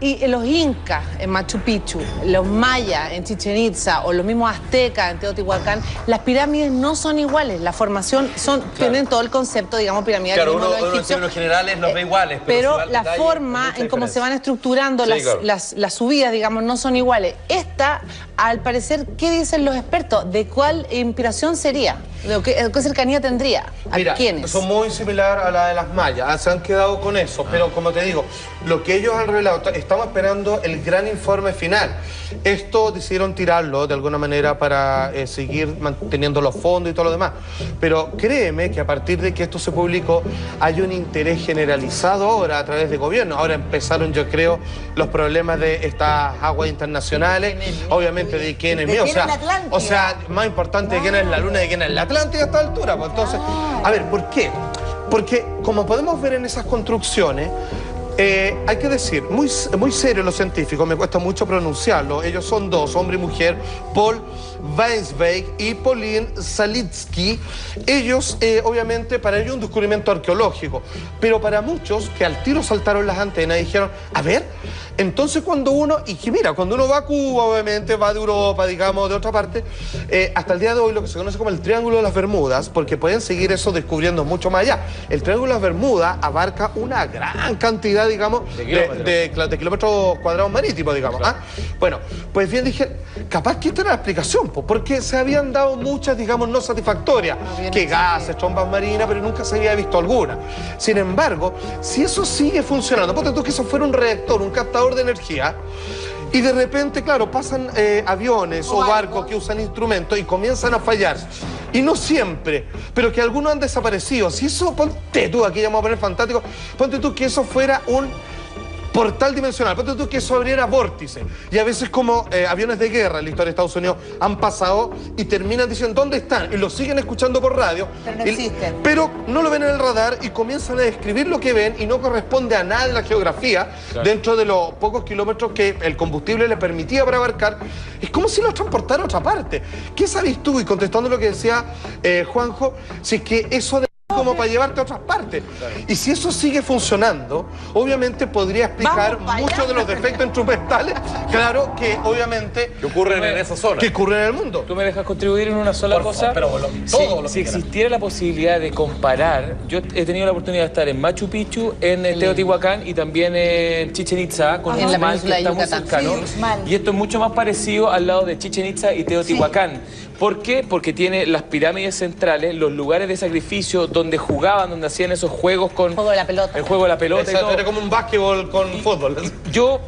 y los incas en Machu Picchu, los mayas en Chichen Itza o los mismos aztecas en Teotihuacán, las pirámides no son iguales. La formación tienen todo el concepto, digamos, piramidal. Claro, uno en términos generales los ve iguales. Pero la forma en cómo se van estructurando las subidas, digamos, no son iguales. Esta, al parecer, ¿qué dicen los expertos? ¿De cuál inspiración sería? ¿Qué cercanía tendría? ¿A quiénes? Son muy similares a la de las mayas. Se han quedado con eso. Pero, como te digo, lo que ellos han revelado, estamos esperando el gran informe final. Esto decidieron tirarlo de alguna manera para seguir manteniendo los fondos y todo lo demás. Pero créeme que a partir de que esto se publicó, hay un interés generalizado ahora a través de gobierno. Ahora empezaron, yo creo, los problemas de estas aguas internacionales. Obviamente de quién es mío. O sea, más importante de quién es la luna, de quién es la Atlántida a esta altura. Pues entonces, a ver, ¿por qué? Porque como podemos ver en esas construcciones, hay que decir, muy serio los científicos, me cuesta mucho pronunciarlo. Ellos son dos, hombre y mujer, Paul Weinsberg y Pauline Salitsky. Ellos, obviamente, para ellos un descubrimiento arqueológico, pero para muchos que al tiro saltaron las antenas y dijeron, a ver, entonces cuando uno va a Cuba, obviamente, va de Europa, digamos, de otra parte, hasta el día de hoy lo que se conoce como el Triángulo de las Bermudas, porque pueden seguir eso descubriendo mucho más allá. El Triángulo de las Bermudas abarca una gran cantidad, digamos, de kilómetros cuadrados marítimos, digamos. Claro. Bueno, pues bien dije, capaz que esta era la explicación, porque se habían dado muchas, digamos, no satisfactorias, que gases, trombas marinas, pero nunca se había visto alguna. Sin embargo, si eso sigue funcionando, ponte tú que eso fuera un reactor, un captador de energía, y de repente, claro, pasan aviones o barcos que usan instrumentos y comienzan a fallar. Y no siempre, pero que algunos han desaparecido. Si eso, ponte tú, aquí ya vamos a poner fantástico, ponte tú que eso fuera un portal dimensional, ponte tú que eso abriera vórtice. Y a veces como aviones de guerra en la historia de Estados Unidos han pasado y terminan diciendo ¿dónde están? Y lo siguen escuchando por radio. Pero no existen. Pero no lo ven en el radar y comienzan a describir lo que ven y no corresponde a nada de la geografía dentro de los pocos kilómetros que el combustible le permitía para abarcar. Es como si los transportara a otra parte. ¿Qué sabes tú? Y contestando lo que decía Juanjo, si es que eso como para llevarte a otras partes. Y si eso sigue funcionando, obviamente podría explicar muchos de los defectos instrumentales, claro, que obviamente que ocurren en esa zona. Que ocurren en el mundo. ¿Tú me dejas contribuir en una sola cosa? Si existiera la posibilidad de comparar, yo he tenido la oportunidad de estar en Machu Picchu, en Teotihuacán y también en Chichen Itza, con Uxmal, que está muy cercano. Y esto es mucho más parecido al lado de Chichen Itza y Teotihuacán. ¿Por qué? Porque tiene las pirámides centrales, los lugares de sacrificio donde jugaban, donde hacían esos juegos con... El juego de la pelota. El juego de la pelota. Exacto, y todo. era como un básquetbol con fútbol. Yo,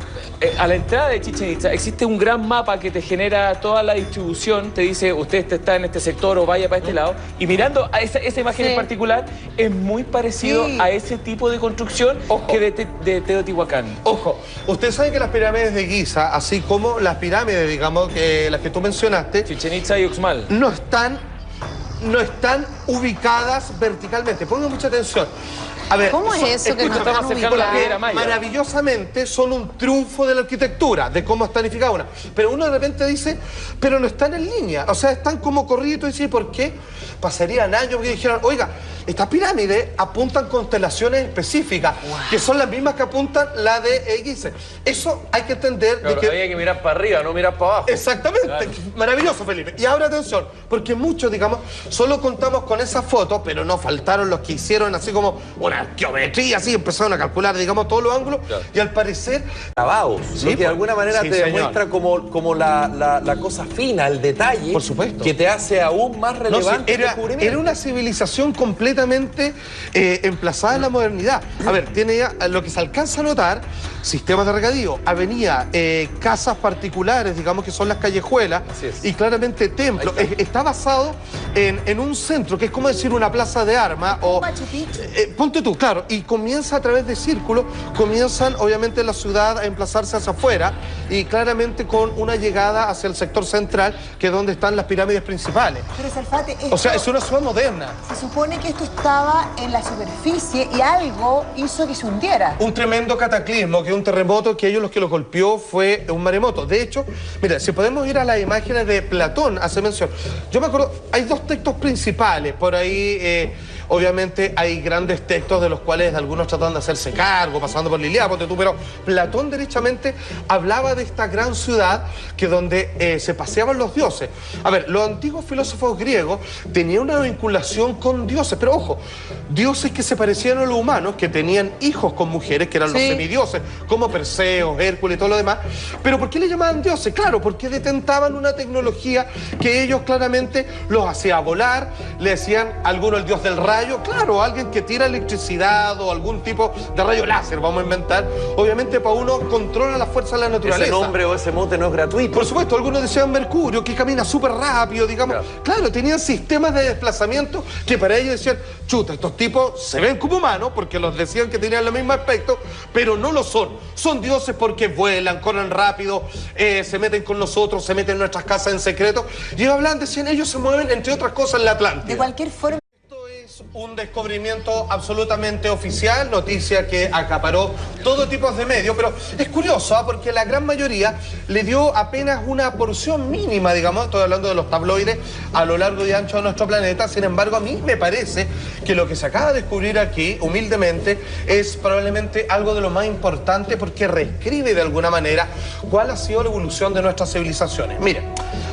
a la entrada de Chichen Itza, existe un gran mapa que te genera toda la distribución, te dice, usted está en este sector o vaya para este lado, y mirando a esa imagen en particular, es muy parecido a ese tipo de construcción que de Teotihuacán. Ojo, usted sabe que las pirámides de Giza, así como las pirámides, digamos, las que tú mencionaste, Chichen Itza y Uxmal, no están ubicadas verticalmente. Pongan mucha atención. A ver, ¿cómo es eso que no están ubicadas? Maravillosamente son un triunfo de la arquitectura, de cómo está edificada una. Pero uno de repente dice, pero no están en línea. O sea, están como corridos y dice, ¿por qué? Pasarían años que dijeran, oiga, estas pirámides apuntan constelaciones específicas, que son las mismas que apuntan la de Giza. Eso hay que entender. Claro, de que había que mirar para arriba, no mirar para abajo. Exactamente. Claro. Maravilloso, Felipe. Y ahora atención, porque muchos, digamos, solo contamos con esa foto, pero no faltaron los que hicieron así como una arqueometría, así empezaron a calcular, digamos, todos los ángulos, y al parecer... Grabados, ¿sí? Que de alguna manera te demuestra como la cosa fina, el detalle, por supuesto, que te hace aún más relevante era una civilización completa completamente emplazada en la modernidad. A ver, tiene ya lo que se alcanza a notar, sistemas de regadío, avenida, casas particulares, digamos que son las callejuelas, y claramente templos. Está basado en un centro, que es como decir una plaza de armas, o ponte tú, claro, y comienza a través de círculos, comienzan obviamente la ciudad a emplazarse hacia afuera, y claramente con una llegada hacia el sector central, que es donde están las pirámides principales. Pero Salfate, esto, o sea, es una ciudad moderna. Se supone que esto estaba en la superficie y algo hizo que se hundiera. Un tremendo cataclismo, que un terremoto, que ellos los que lo golpeó fue un maremoto. De hecho, mira, si podemos ir a las imágenes de Platón, hace mención. Yo me acuerdo, hay dos textos principales, por ahí obviamente hay grandes textos de los cuales algunos tratan de hacerse cargo, pasando por Liliada, ponte tú, pero Platón derechamente hablaba de esta gran ciudad que donde se paseaban los dioses. A ver, los antiguos filósofos griegos tenían una vinculación con dioses, pero ojo, dioses que se parecían a los humanos, que tenían hijos con mujeres, que eran los semidioses, como Perseo, Hércules y todo lo demás. Pero ¿por qué le llamaban dioses? Claro, porque detentaban una tecnología que ellos claramente los hacía volar, le decían a alguno el dios del rayo, claro, alguien que tira electricidad o algún tipo de rayo láser, vamos a inventar. Obviamente para uno controla la fuerza de la naturaleza. Ese nombre o ese mote no es gratuito. Por supuesto, algunos decían Mercurio, que camina súper rápido, digamos. Claro, tenían sistemas de desplazamiento que para ellos decían, chuta, estos tipos se ven como humanos porque los decían que tenían el mismo aspecto, pero no lo son. Son dioses porque vuelan, corren rápido, se meten con nosotros, se meten en nuestras casas en secreto. Y ellos hablan, decían, ellos se mueven, entre otras cosas, en la Atlántida. De cualquier forma. Un descubrimiento absolutamente oficial, noticia que acaparó todo tipo de medios, pero es curioso, porque la gran mayoría le dio apenas una porción mínima, digamos, estoy hablando de los tabloides, a lo largo y ancho de nuestro planeta. Sin embargo, a mí me parece que lo que se acaba de descubrir aquí, humildemente, es probablemente algo de lo más importante, porque reescribe de alguna manera cuál ha sido la evolución de nuestras civilizaciones. Mira,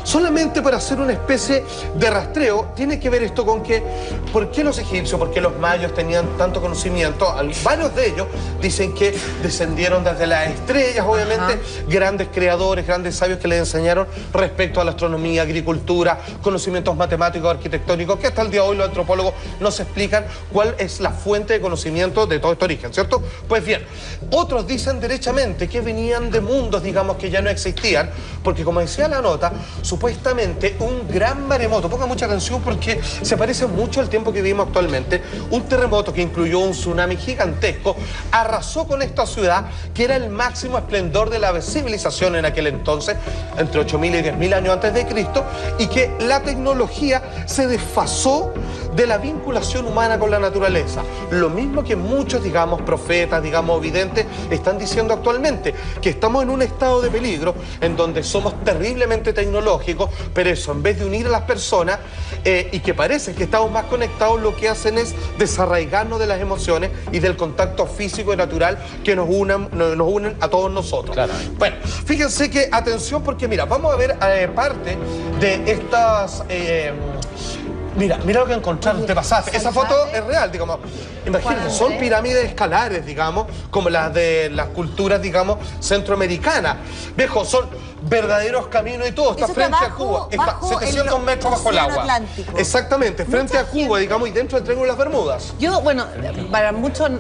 solamente para hacer una especie de rastreo, tiene que ver esto con que, ¿por qué los egipcios, por qué los mayos tenían tanto conocimiento? Varios de ellos dicen que descendieron desde las estrellas, obviamente, grandes creadores, grandes sabios que les enseñaron respecto a la astronomía, agricultura, conocimientos matemáticos, arquitectónicos, que hasta el día de hoy los antropólogos no se explican cuál es la fuente de conocimiento de todo este origen, ¿cierto? Pues bien, otros dicen derechamente que venían de mundos, digamos, que ya no existían, porque como decía la nota, supuestamente un gran maremoto, ponga mucha atención porque se parece mucho al tiempo que vivimos actualmente, un terremoto que incluyó un tsunami gigantesco, arrasó con esta ciudad que era el máximo esplendor de la civilización en aquel entonces, entre 8.000 y 10.000 años antes de Cristo, y que la tecnología se desfasó de la vinculación humana con la naturaleza. Lo mismo que muchos, digamos, profetas, digamos, videntes, están diciendo actualmente, que estamos en un estado de peligro en donde somos terriblemente tecnológicos, pero eso, en vez de unir a las personas, y que parece que estamos más conectados, lo que hacen es desarraigarnos de las emociones y del contacto físico y natural que nos unen a todos nosotros. Claro. Bueno, fíjense que, atención, porque mira, vamos a ver parte de estas... Mira lo que encontraron, te pasaste. Esa foto es real, digamos. Imagínate, son pirámides escalares, digamos, como las de las culturas, digamos, centroamericanas. Viejo, son verdaderos caminos y todo. Está frente a Cuba. Está 700 metros bajo el agua. Atlántico. Exactamente, frente a Cuba, digamos, y dentro del Triángulo de las Bermudas. Yo, bueno, para muchos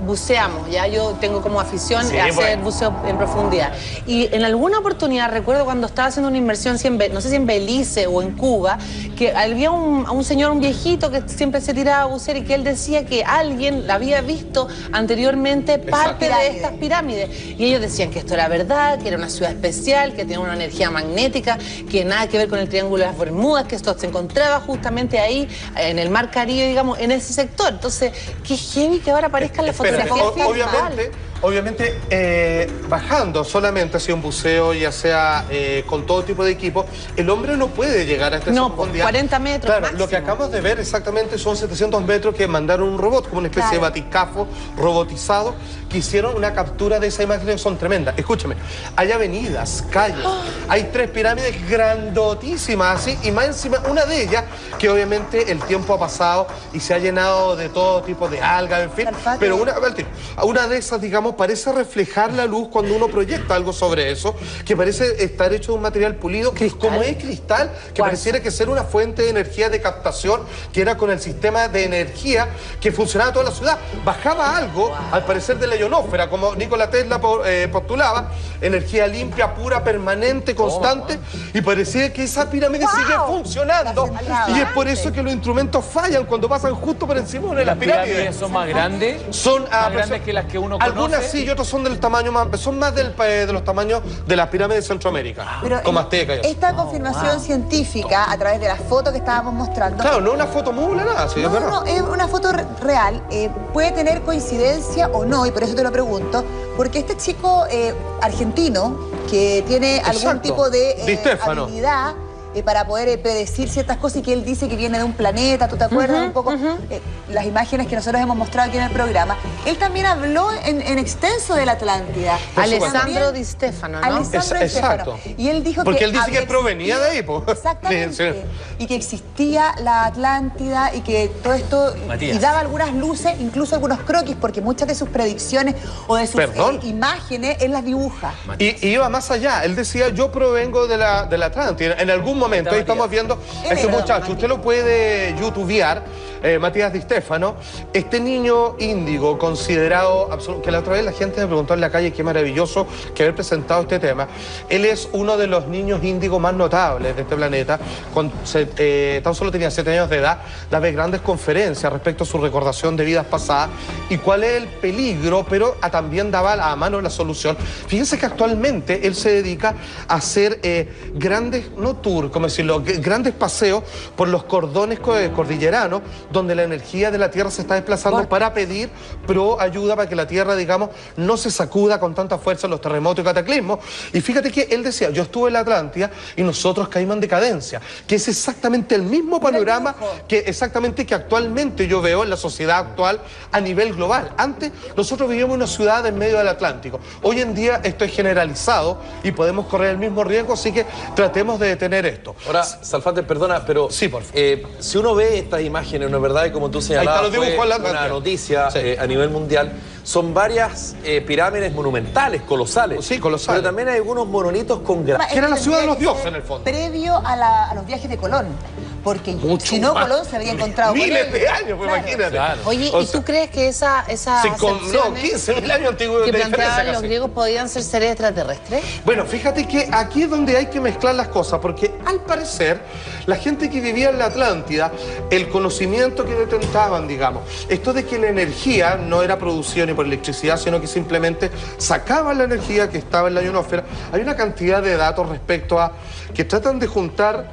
buceamos, ya yo tengo como afición hacer buceo en profundidad. Y en alguna oportunidad, recuerdo cuando estaba haciendo una inmersión, no sé si en Belice o en Cuba, que había un señor, un viejito que siempre se tiraba a bucear y que él decía que alguien había visto anteriormente parte de estas pirámides. Y ellos decían que esto era verdad, que era una ciudad especial, que tenía una energía magnética, que nada que ver con el Triángulo de las Bermudas, que esto se encontraba justamente ahí, en el Mar Caribe, digamos, en ese sector. Entonces, qué heavy que ahora aparezcan las fotografías. Obviamente, bajando solamente hacia un buceo, ya sea con todo tipo de equipo, el hombre no puede llegar a esta profundidad. 40 metros Claro, máximo. lo que acabamos de ver exactamente son 700 metros que mandaron un robot, como una especie de baticafo robotizado, que hicieron una captura de esa imagen que son tremendas. Escúchame, hay avenidas, calles, hay 3 pirámides grandotísimas, así, y más encima, una de ellas, que obviamente el tiempo ha pasado y se ha llenado de todo tipo de algas, en fin, pero una de esas, digamos, digamos, parece reflejar la luz cuando uno proyecta algo sobre eso, que parece estar hecho de un material pulido, como es cristal, que pareciera que ser una fuente de energía de captación, que era con el sistema de energía que funcionaba toda la ciudad. Bajaba algo, al parecer, de la ionósfera, como Nikola Tesla postulaba, energía limpia, pura, permanente, constante, y parecía que esa pirámide sigue funcionando. Y es por eso que los instrumentos fallan cuando pasan justo por encima de las pirámides. ¿Son más grandes? Son más grandes que las que uno conoce. Algunas sí y otras son del tamaño más, son más de los tamaños de las pirámides de Centroamérica, como Azteca. Esta confirmación científica, a través de las fotos que estábamos mostrando... Claro, no es una foto mula, nada. Sí, no, es una foto real. Puede tener coincidencia o no, y por eso te lo pregunto, porque este chico argentino, que tiene algún tipo de habilidad para poder predecir ciertas cosas, y que él dice que viene de un planeta, ¿tú te acuerdas un poco? Las imágenes que nosotros hemos mostrado aquí en el programa. Él también habló en extenso de la Atlántida. Alessandro Di Stefano, ¿no? Alessandro Di Stefano. Y él dijo porque él dice que provenía de ahí, pues. Exactamente. Y que existía la Atlántida y que todo esto... Matías. Y daba algunas luces, incluso algunos croquis, porque muchas de sus predicciones o de sus imágenes, él las dibuja. Y iba más allá. Él decía, yo provengo de la Atlántida. En algún momento, ahí estamos viendo a este muchacho, usted lo puede youtubear, Matías Di Stefano, este niño índigo considerado, que la otra vez la gente me preguntó en la calle qué maravilloso que haber presentado este tema. Él es uno de los niños índigos más notables de este planeta. Tan solo tenía 7 años de edad, daba grandes conferencias respecto a su recordación de vidas pasadas y cuál es el peligro, pero también daba a mano la solución. Fíjense que actualmente él se dedica a hacer grandes, no tours, como decirlo, grandes paseos por los cordones cordilleranos, donde la energía de la Tierra se está desplazando para pedir ayuda para que la Tierra, digamos, no se sacuda con tanta fuerza en los terremotos y cataclismos. Y fíjate que él decía, yo estuve en la Atlántida y nosotros caímos en decadencia, que es exactamente el mismo panorama que actualmente yo veo en la sociedad actual a nivel global. Antes nosotros vivíamos en una ciudad en medio del Atlántico. Hoy en día esto es generalizado y podemos correr el mismo riesgo, así que tratemos de detener esto. Ahora, Salfate, perdona, pero sí, por favor. Si uno ve estas imágenes, ¿no es verdad? Y como tú señalabas, fue una noticia a nivel mundial. Son varias pirámides monumentales, colosales. Sí, colosales. Pero también hay algunos monolitos con que era la ciudad de los dioses, en el fondo. Previo a los viajes de Colón. Porque si no, Colón se había encontrado miles de años, pues, imagínate. Claro. Oye, ¿y tú crees que esas 15.000 años antiguos que planteaban los griegos podían ser seres extraterrestres? Bueno, fíjate que aquí es donde hay que mezclar las cosas, porque al parecer la gente que vivía en la Atlántida, el conocimiento que detentaban, digamos, esto de que la energía no era producida ni por electricidad, sino que simplemente sacaban la energía que estaba en la ionosfera. Hay una cantidad de datos respecto a que tratan de juntar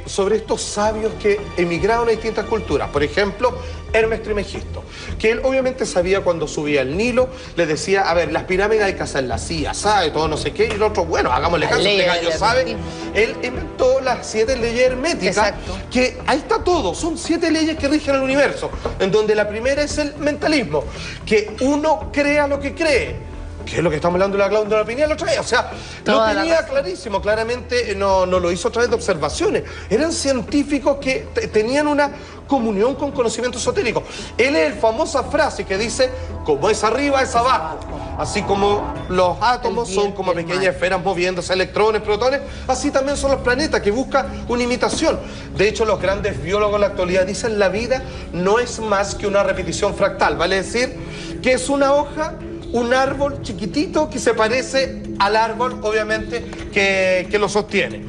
sobre estos sabios que emigraron a distintas culturas. Por ejemplo, Hermes Trismegisto, que él obviamente sabía cuando subía el Nilo, le decía, a ver, las pirámides hay que hacerlas así, sabe, todo no sé qué, y el otro, bueno, hagámosle caso, este gallo sabe. Él inventó las 7 leyes herméticas, que ahí está todo, son 7 leyes que rigen el universo, en donde la primera es el mentalismo, que uno crea lo que cree. Que es lo que estamos hablando de la glándula pineal otra vez. O sea, lo tenía clarísimo. Claramente no lo hizo a través de observaciones. Eran científicos que tenían una comunión con conocimiento esotérico. Él es la famosa frase que dice, como es arriba, es abajo. Así como los átomos son como pequeñas esferas moviéndose, electrones, protones, así también son los planetas, que buscan una imitación. De hecho, los grandes biólogos en la actualidad dicen la vida no es más que una repetición fractal. Vale decir que es una hoja, un árbol chiquitito que se parece al árbol, obviamente, que lo sostiene.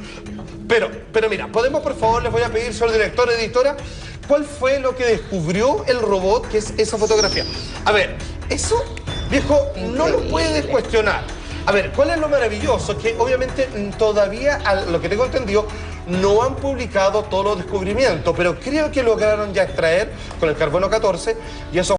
Pero mira, podemos, por favor, les voy a pedir, señor director, editora, ¿cuál fue lo que descubrió el robot, que es esa fotografía? A ver, eso, viejo, no lo puedes cuestionar. A ver, ¿cuál es lo maravilloso? Que obviamente todavía, a lo que tengo entendido, no han publicado todos los descubrimientos, pero creo que lograron ya extraer con el carbono 14 y eso